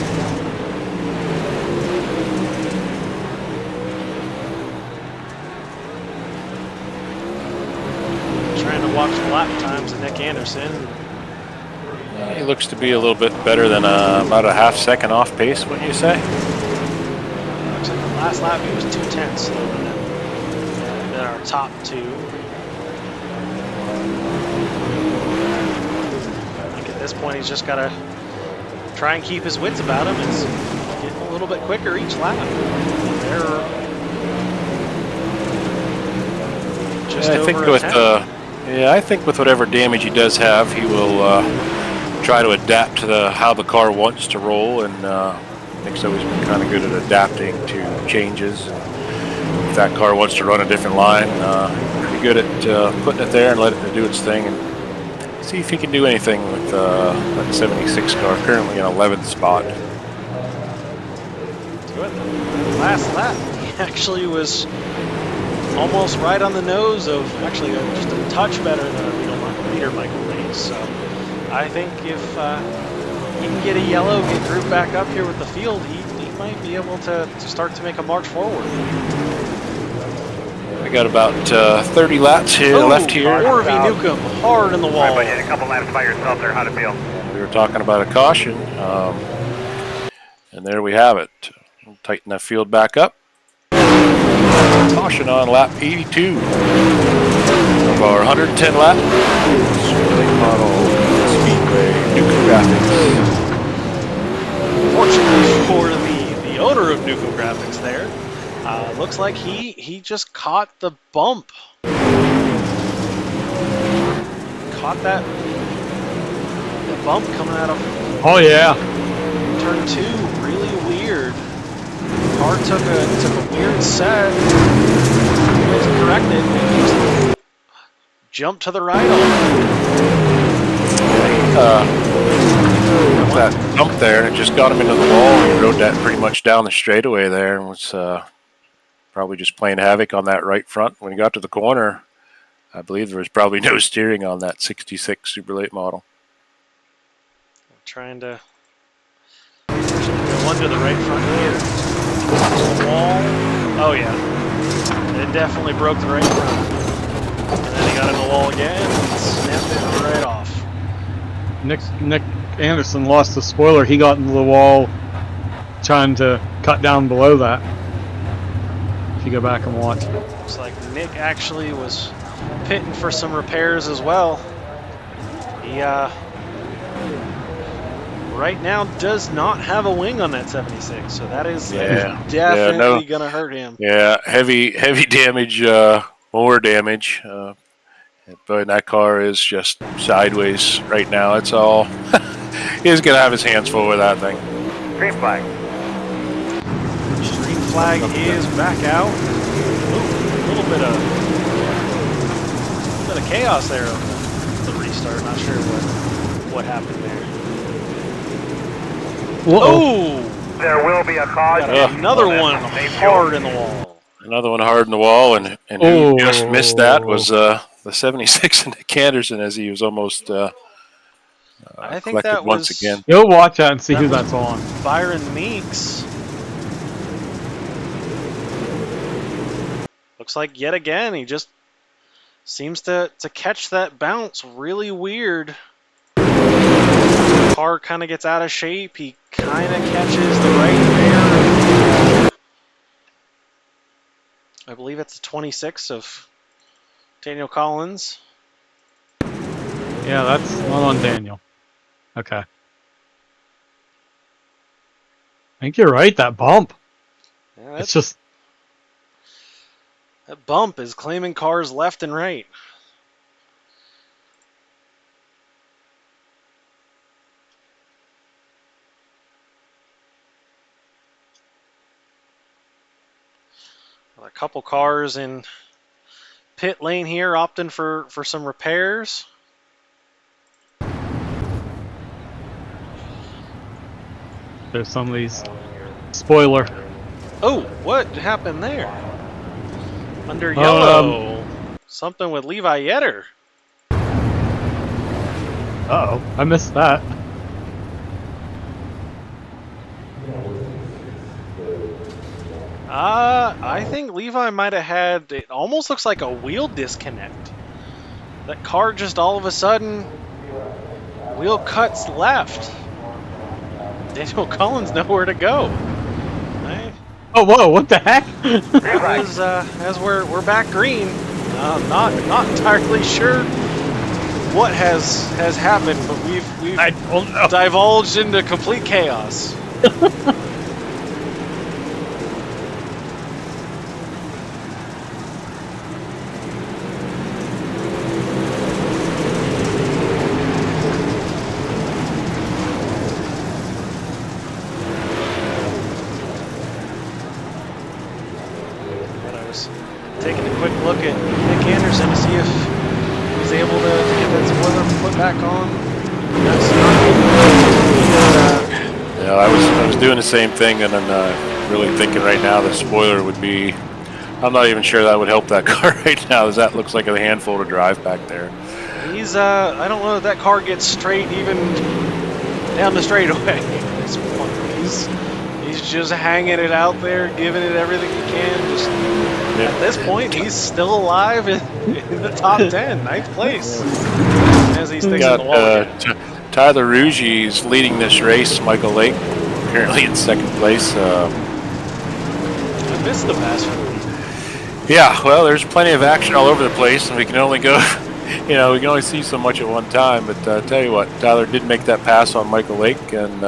Trying to watch the lap times of Nick Anderson. He looks to be a little bit better than about a half second off pace, wouldn't you say? Looks like the last lap he was 2/10 slower than our top two. At this point, he's just got to try and keep his wits about him. It's getting a little bit quicker each lap. They're just I think with I think with whatever damage he does have, he will try to adapt to how the car wants to roll, and Nick's always been kind of good at adapting to changes. And if that car wants to run a different line, pretty good at putting it there and letting it do its thing. And See if he can do anything with that 76 car, currently in 11th spot. Do it. Last lap, he actually was almost right on the nose of actually just a touch better than a leader Michael Rees. So I think if he can get a yellow, get grouped back up here with the field, he might be able to start to make a march forward. We got about 30 laps here left here. Orvie Newcomb hard in the wall. Right, but you had a couple laps by yourself there. How'd it feel? We were talking about a caution, and there we have it. We'll tighten that field back up. Caution on lap 82 of our 110 lap Super Model Speedway Nukem Graphics. Fortunately for the owner of Nukem Graphics there, looks like he just caught the bump. Caught the bump coming out of Oh yeah. turn 2. Really weird. Car took a weird set. He was corrected and just jumped to the right on That bump there, and it just got him into the wall. He rode that pretty much down the straightaway there, and was probably just playing havoc on that right front. When he got to the corner, I believe there was probably no steering on that 66 Super Late model. Trying to go under the right front here. Wall. Oh yeah. It definitely broke the right front. And then he got in the wall again and snapped it right off. Nick Anderson lost the spoiler. He got into the wall trying to cut down below that. If you go back and watch. Looks like Nick actually was pitting for some repairs as well. He right now does not have a wing on that 76, so that is definitely gonna hurt him. Yeah, heavy damage, more damage. But that car is just sideways right now. It's all he's gonna have his hands full with that thing. Green flag. Green flag is back out. Ooh, a little bit of chaos there on the restart. Not sure what happened there. Whoa. There will be a caution. Another one hard in the wall. Another one hard in the wall, and who just missed that was the 76 and Nick Anderson, as he was almost I think that once was again. You'll watch that and see who that's on. Byron Meeks. Looks like yet again he just seems to catch that bounce really weird. The car kind of gets out of shape. He kind of catches the right rear. I believe it's the 26 of Daniel Collins. Yeah, that's not on Daniel. Okay. I think you're right, that bump. Yeah, It's just... that bump is claiming cars left and right. A couple cars in pit lane here opting for some repairs. There's some of these... Spoiler. Oh, what happened there? Under yellow. Something with Levi Yetter. Uh-oh. I missed that. I think Levi might have had, it almost looks like a wheel disconnect. That car just all of a sudden, wheel cuts left. Daniel Collins nowhere to go. Oh, whoa, what the heck? As we're back green, not entirely sure what has happened, but we've I don't know. divulged into complete chaos. Taking a quick look at Nick Anderson to see if he's able to get that spoiler put back on. That's Yeah, I was doing the same thing, and then really thinking right now the spoiler would be. I'm not even sure that would help that car right now, as that looks like a handful to drive back there. he's I don't know if that car gets straight even down the straightaway at this point. He's just hanging it out there, giving it everything he can. Just at this point, he's still alive in the top 10, ninth place. As he's We fixing got the wall again. Tyler Ruggi's leading this race. Michael Lake currently in second place. I missed the pass for the Yeah, well, there's plenty of action all over the place, and we can only go, we can only see so much at one time. But tell you what, Tyler did make that pass on Michael Lake, and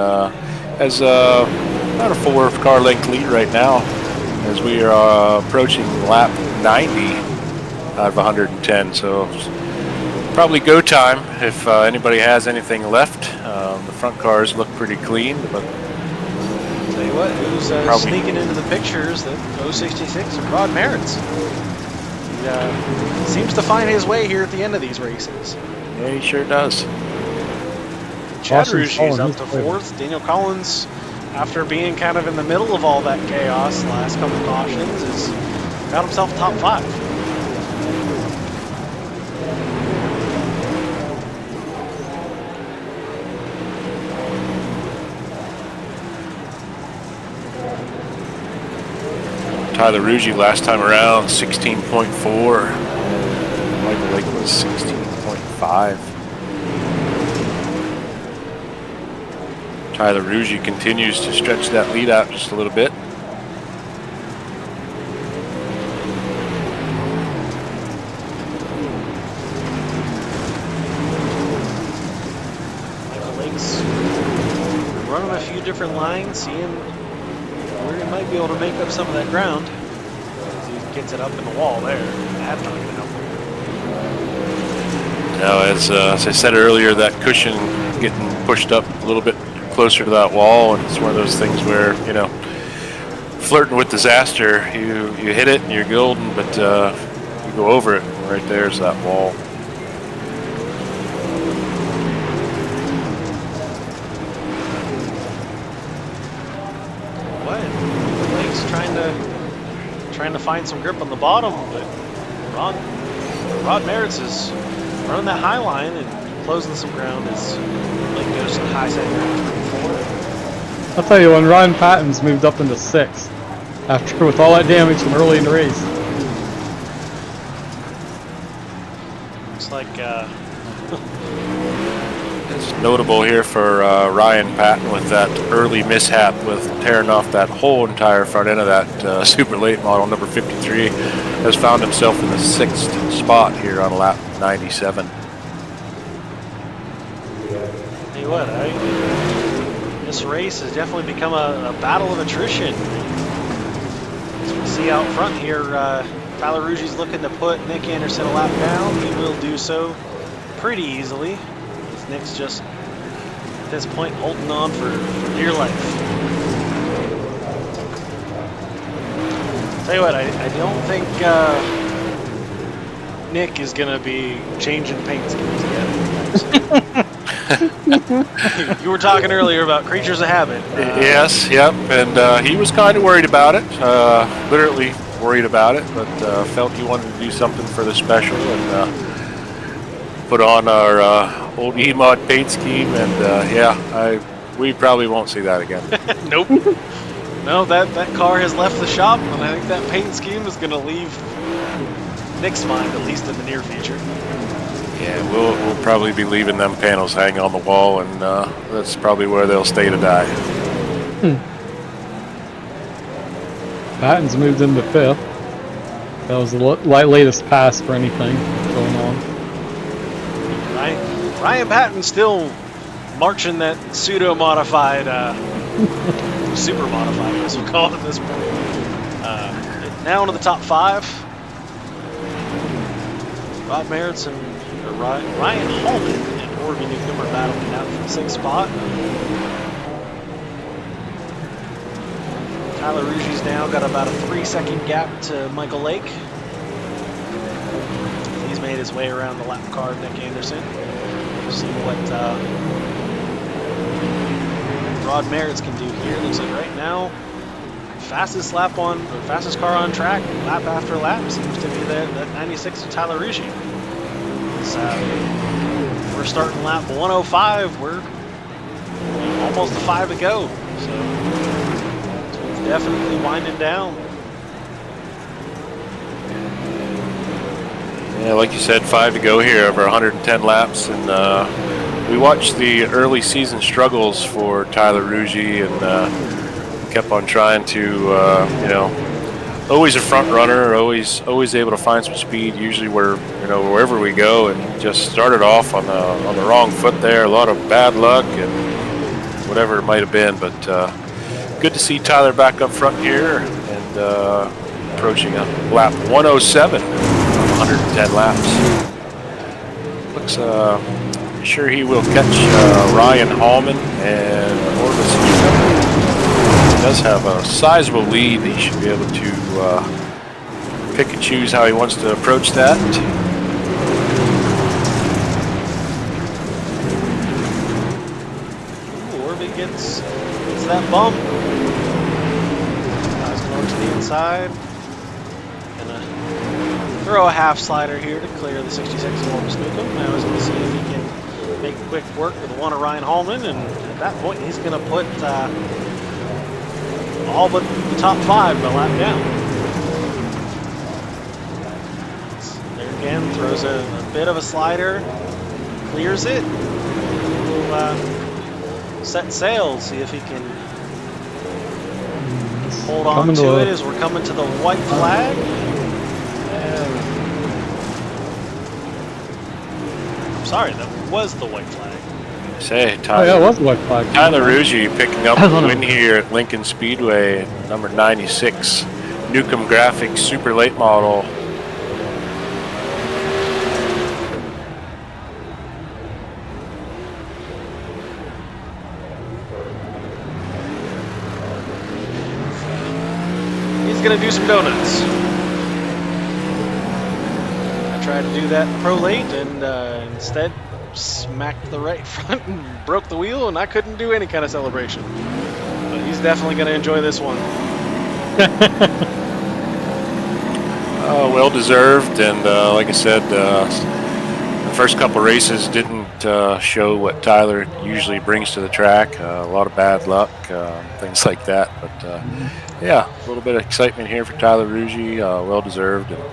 has about a 4-car length lead right now, as we are approaching lap 90 out of 110. So probably go time if anybody has anything left. The front cars look pretty clean, but Tell you what, who's sneaking into the pictures? The 066, Rod Merritt's. He seems to find his way here at the end of these races. yeah, he sure does. Chad Austin Rougy's Collins up is to clear. 4th. Daniel Collins, after being kind of in the middle of all that chaos the last couple of cautions, has got himself top 5. Tyler Ruggi last time around 16.4. Michael Lake was 16.5. Tyler Ruggi continues to stretch that lead out just a little bit. Michael Lake's running a few different lines, seeing where he might be able to make up some of that ground. As he gets it up in the wall there. That's not going to help him. Now, as I said earlier, that cushion getting pushed up a little bit closer to that wall, and it's one of those things where, flirting with disaster, you hit it and you're golden, but you go over it, and right there's that wall. What? Lake's trying to find some grip on the bottom, but Rod Merritt's is running that high line and closing some ground as Lake goes to the high center of I'll tell you, when Ryan Patton's moved up into 6th, after with all that damage from early in the race. 3, 4. Looks like It's notable here for Ryan Patton with that early mishap with tearing off that whole entire front end of that super late model, number 53, has found himself in the 6th spot here on lap 97. tell you what, this race has definitely become a battle of attrition. As we see out front here, Tyler Ruggi's looking to put Nick Anderson a lap down. He will do so pretty easily. As Nick's just, at this point, holding on for dear life. Tell you what, I don't think Nick is going to be changing paint schemes again. You were talking earlier about creatures of habit. Yes, yep, and he was kind of worried about it, literally worried about it, but felt he wanted to do something for the special and put on our old E-Mod paint scheme, and we probably won't see that again. Nope. No, that car has left the shop, and I think that paint scheme is going to leave Nick's mind, at least in the near future. Yeah, we'll probably be leaving them panels hanging on the wall, and that's probably where they'll stay to die. Patton's moved into 5th. That was the latest pass for anything going on. Ryan Patton still marching that pseudo-modified, super modified, I guess we'll call it at this point. Now into the top 5. Rod Merritt's and Ryan Hallman and Oregon Newcomer battling out for the 6th spot. Tyler Ruggi's now got about a 3-second gap to Michael Lake. He's made made his way around the lap car of Nick Anderson. We'll see what Rod Merritt's can do here. Looks like right now, fastest car on track, lap after lap, seems to be that 96 of Tyler Ruggie. We're starting lap 105. We're almost a 5 to go. So it's definitely winding down. Yeah, like you said, 5 to go here, over 110 laps, and we watched the early season struggles for Tyler Ruggie, and kept on trying to, you know, always a front runner, always able to find some speed, usually wherever we go, and just started off on the wrong foot there. A lot of bad luck and whatever it might have been, but good to see Tyler back up front here and approaching a lap 107, 110 laps. Looks sure he will catch Ryan Hallman and Orvis. He does have a sizable lead. He should be able to pick and choose how he wants to approach that. Orby gets that bump. Guys going to the inside. Gonna throw a half slider here to clear the 66 of Orvis Newcomb. Now he's going to see if he can make quick work with one of Ryan Hallman, and at that point he's going to put all but the top 5 a lap down. There again, throws a bit of a slider, clears it. We'll set sail, see if he can hold on to it as we're coming to the white flag. I'm sorry, that was the white flag. Say, Tyler, Oh yeah, it was a white flag. Tyler Ruggie picking up the win here at Lincoln Speedway, number 96, Newcomb Graphics Super Late Model. He's gonna do some donuts. I tried to do that pro late and instead smacked the right front and broke the wheel, and I couldn't do any kind of celebration. But he's definitely going to enjoy this one. Well deserved, and like I said, the first couple races didn't show what Tyler usually brings to the track. A lot of bad luck, things like that. But yeah, a little bit of excitement here for Tyler Ruggie, well deserved, and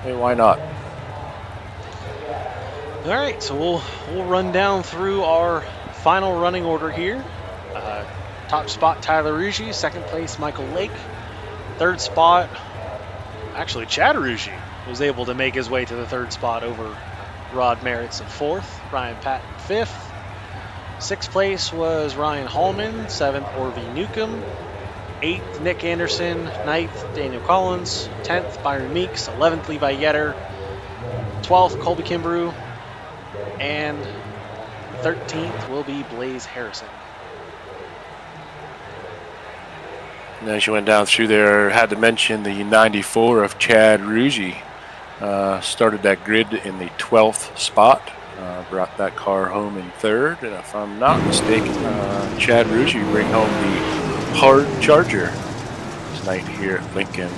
hey, why not? All right, so we'll run down through our final running order here. Top spot, Tyler Ruggie. Second place, Michael Lake. Third spot, actually, Chad Ruggie was able to make his way to the third spot over Rod Merritt's in fourth. Ryan Patton, fifth. Sixth place was Ryan Hallman. Seventh, Orby Newcomb. Eighth, Nick Anderson. Ninth, Daniel Collins. 10th, Byron Meeks. 11th, Levi Yetter. 12th, Colby Kimbrough. And 13th will be Blaze Harrison. And as you went down through there, had to mention the 94 of Chad Ruggie. Started that grid in the 12th spot. Brought that car home in third. And if I'm not mistaken, Chad Ruggie bring home the hard charger tonight here at Lincoln.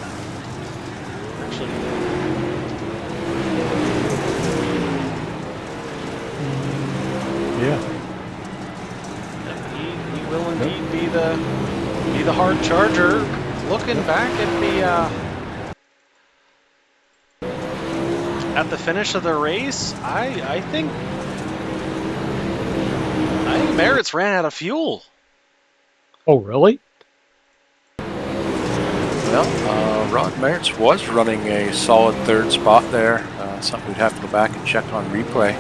Actually, Yeah. he will indeed be the hard charger. Looking back at the finish of the race, I think Merritt's ran out of fuel. Oh really? Well, Rod Merritt's was running a solid third spot there. Something we'd have to go back and check on replay.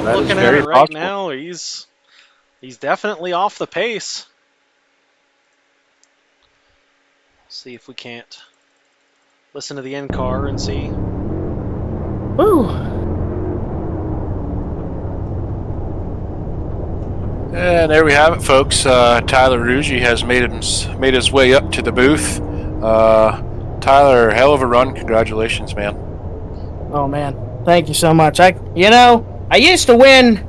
That is Looking at very it right possible. now, he's definitely off the pace. See if we can't listen to the end car and see. Woo! And there we have it, folks. Tyler Ruggie has made his way up to the booth. Tyler, hell of a run. Congratulations, man. Oh man, thank you so much. I used to win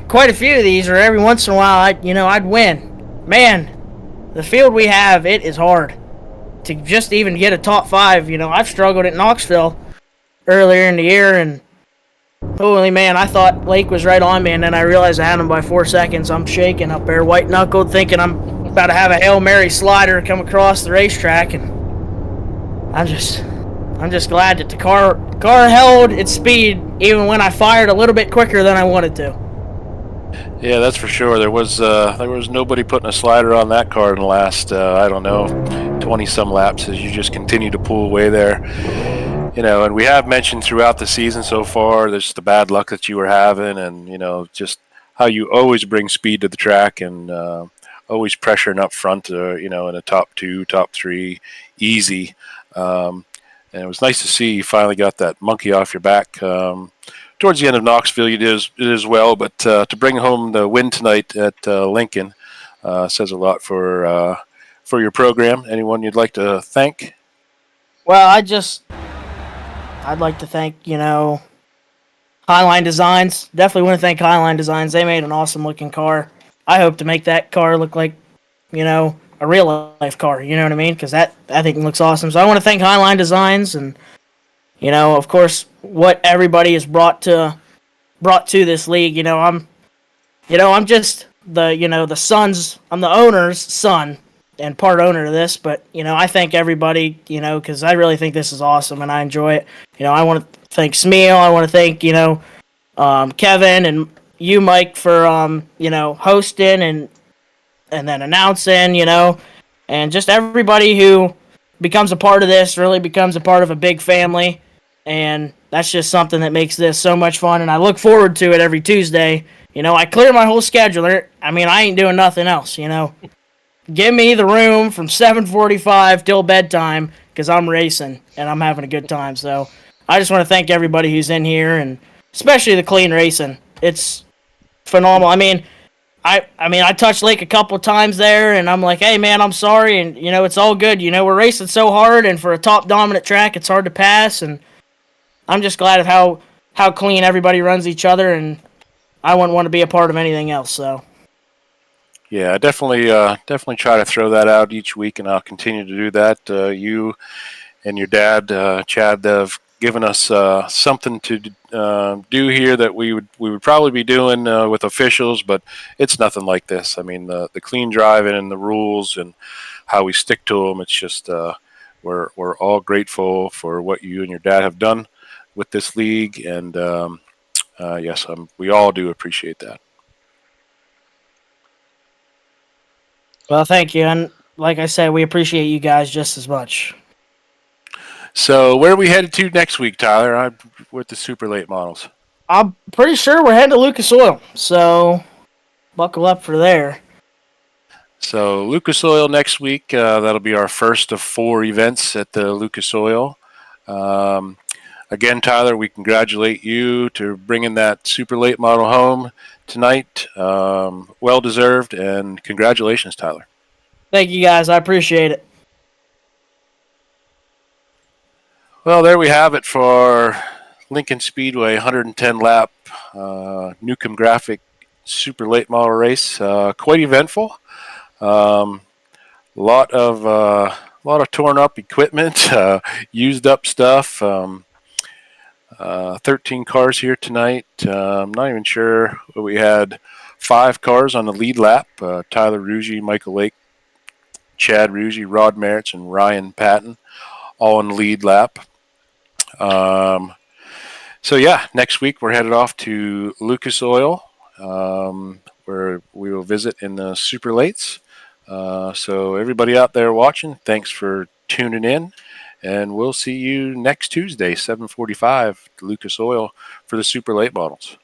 quite a few of these, or every once in a while, I'd win. Man, the field we have, it is hard to just even get a top 5. I've struggled at Knoxville earlier in the year, and holy man, I thought Lake was right on me, and then I realized I had him by 4 seconds. I'm shaking up there, white knuckled, thinking I'm about to have a Hail Mary slider come across the racetrack, and I'm just glad that the car held its speed even when I fired a little bit quicker than I wanted to. Yeah, that's for sure. There was nobody putting a slider on that car in the last I don't know 20 some laps as you just continue to pull away there. And we have mentioned throughout the season so far, there's the bad luck that you were having, and just how you always bring speed to the track and always pressuring up front. In a top 2, top 3, easy. And it was nice to see you finally got that monkey off your back. Towards the end of Knoxville, you did as well, but to bring home the win tonight at Lincoln says a lot for your program. Anyone you'd like to thank? Well, I'd like to thank, Highline Designs. Definitely want to thank Highline Designs. They made an awesome looking car. I hope to make that car look like, a real life car. You know what I mean? Because that I think looks awesome. So I want to thank Highline Designs, and of course, what everybody has brought to this league. I'm just the son's. I'm the owner's son and part owner of this, but I thank everybody, because I really think this is awesome and I enjoy it. I want to thank Smeal. I want to thank Kevin and you, Mike, for hosting and then announcing, and just everybody who becomes a part of this really becomes a part of a big family, and that's just something that makes this so much fun, and I look forward to it every Tuesday. I clear my whole schedule. I mean, I ain't doing nothing else. Give me the room from 7:45 till bedtime because I'm racing and I'm having a good time. So I just want to thank everybody who's in here, and especially the clean racing. It's phenomenal. I touched Lake a couple of times there, and I'm like, hey man, I'm sorry, and it's all good. We're racing so hard, and for a top dominant track, it's hard to pass, and I'm just glad of how clean everybody runs each other, and I wouldn't want to be a part of anything else. So. Yeah, I definitely try to throw that out each week, and I'll continue to do that. You and your dad, Chad, have given us something to do here that we would probably be doing with officials, but it's nothing like this. I mean, the clean driving and the rules and how we stick to them. It's just we're all grateful for what you and your dad have done with this league, and yes, we all do appreciate that. Well, thank you, and like I said, we appreciate you guys just as much. So, where are we headed to next week, Tyler? With the super late models. I'm pretty sure we're heading to Lucas Oil, so buckle up for there. So, Lucas Oil next week. That'll be our first of 4 events at the Lucas Oil. Again, Tyler, we congratulate you to bringing that super late model home tonight. Well deserved, and congratulations, Tyler. Thank you guys. I appreciate it. Well, there we have it for Lincoln Speedway 110 lap Newcomb Graphic super late model race. Quite eventful. Lot of torn up equipment, used up stuff. 13 cars here tonight. I'm not even sure. We had 5 cars on the lead lap. Tyler Ruggie, Michael Lake, Chad Ruggie, Rod Merritts, and Ryan Patton, all on the lead lap. So yeah, next week we're headed off to Lucas Oil, where we will visit in the super lates. So everybody out there watching, thanks for tuning in. And we'll see you next Tuesday, 7:45, Lucas Oil, for the super late models.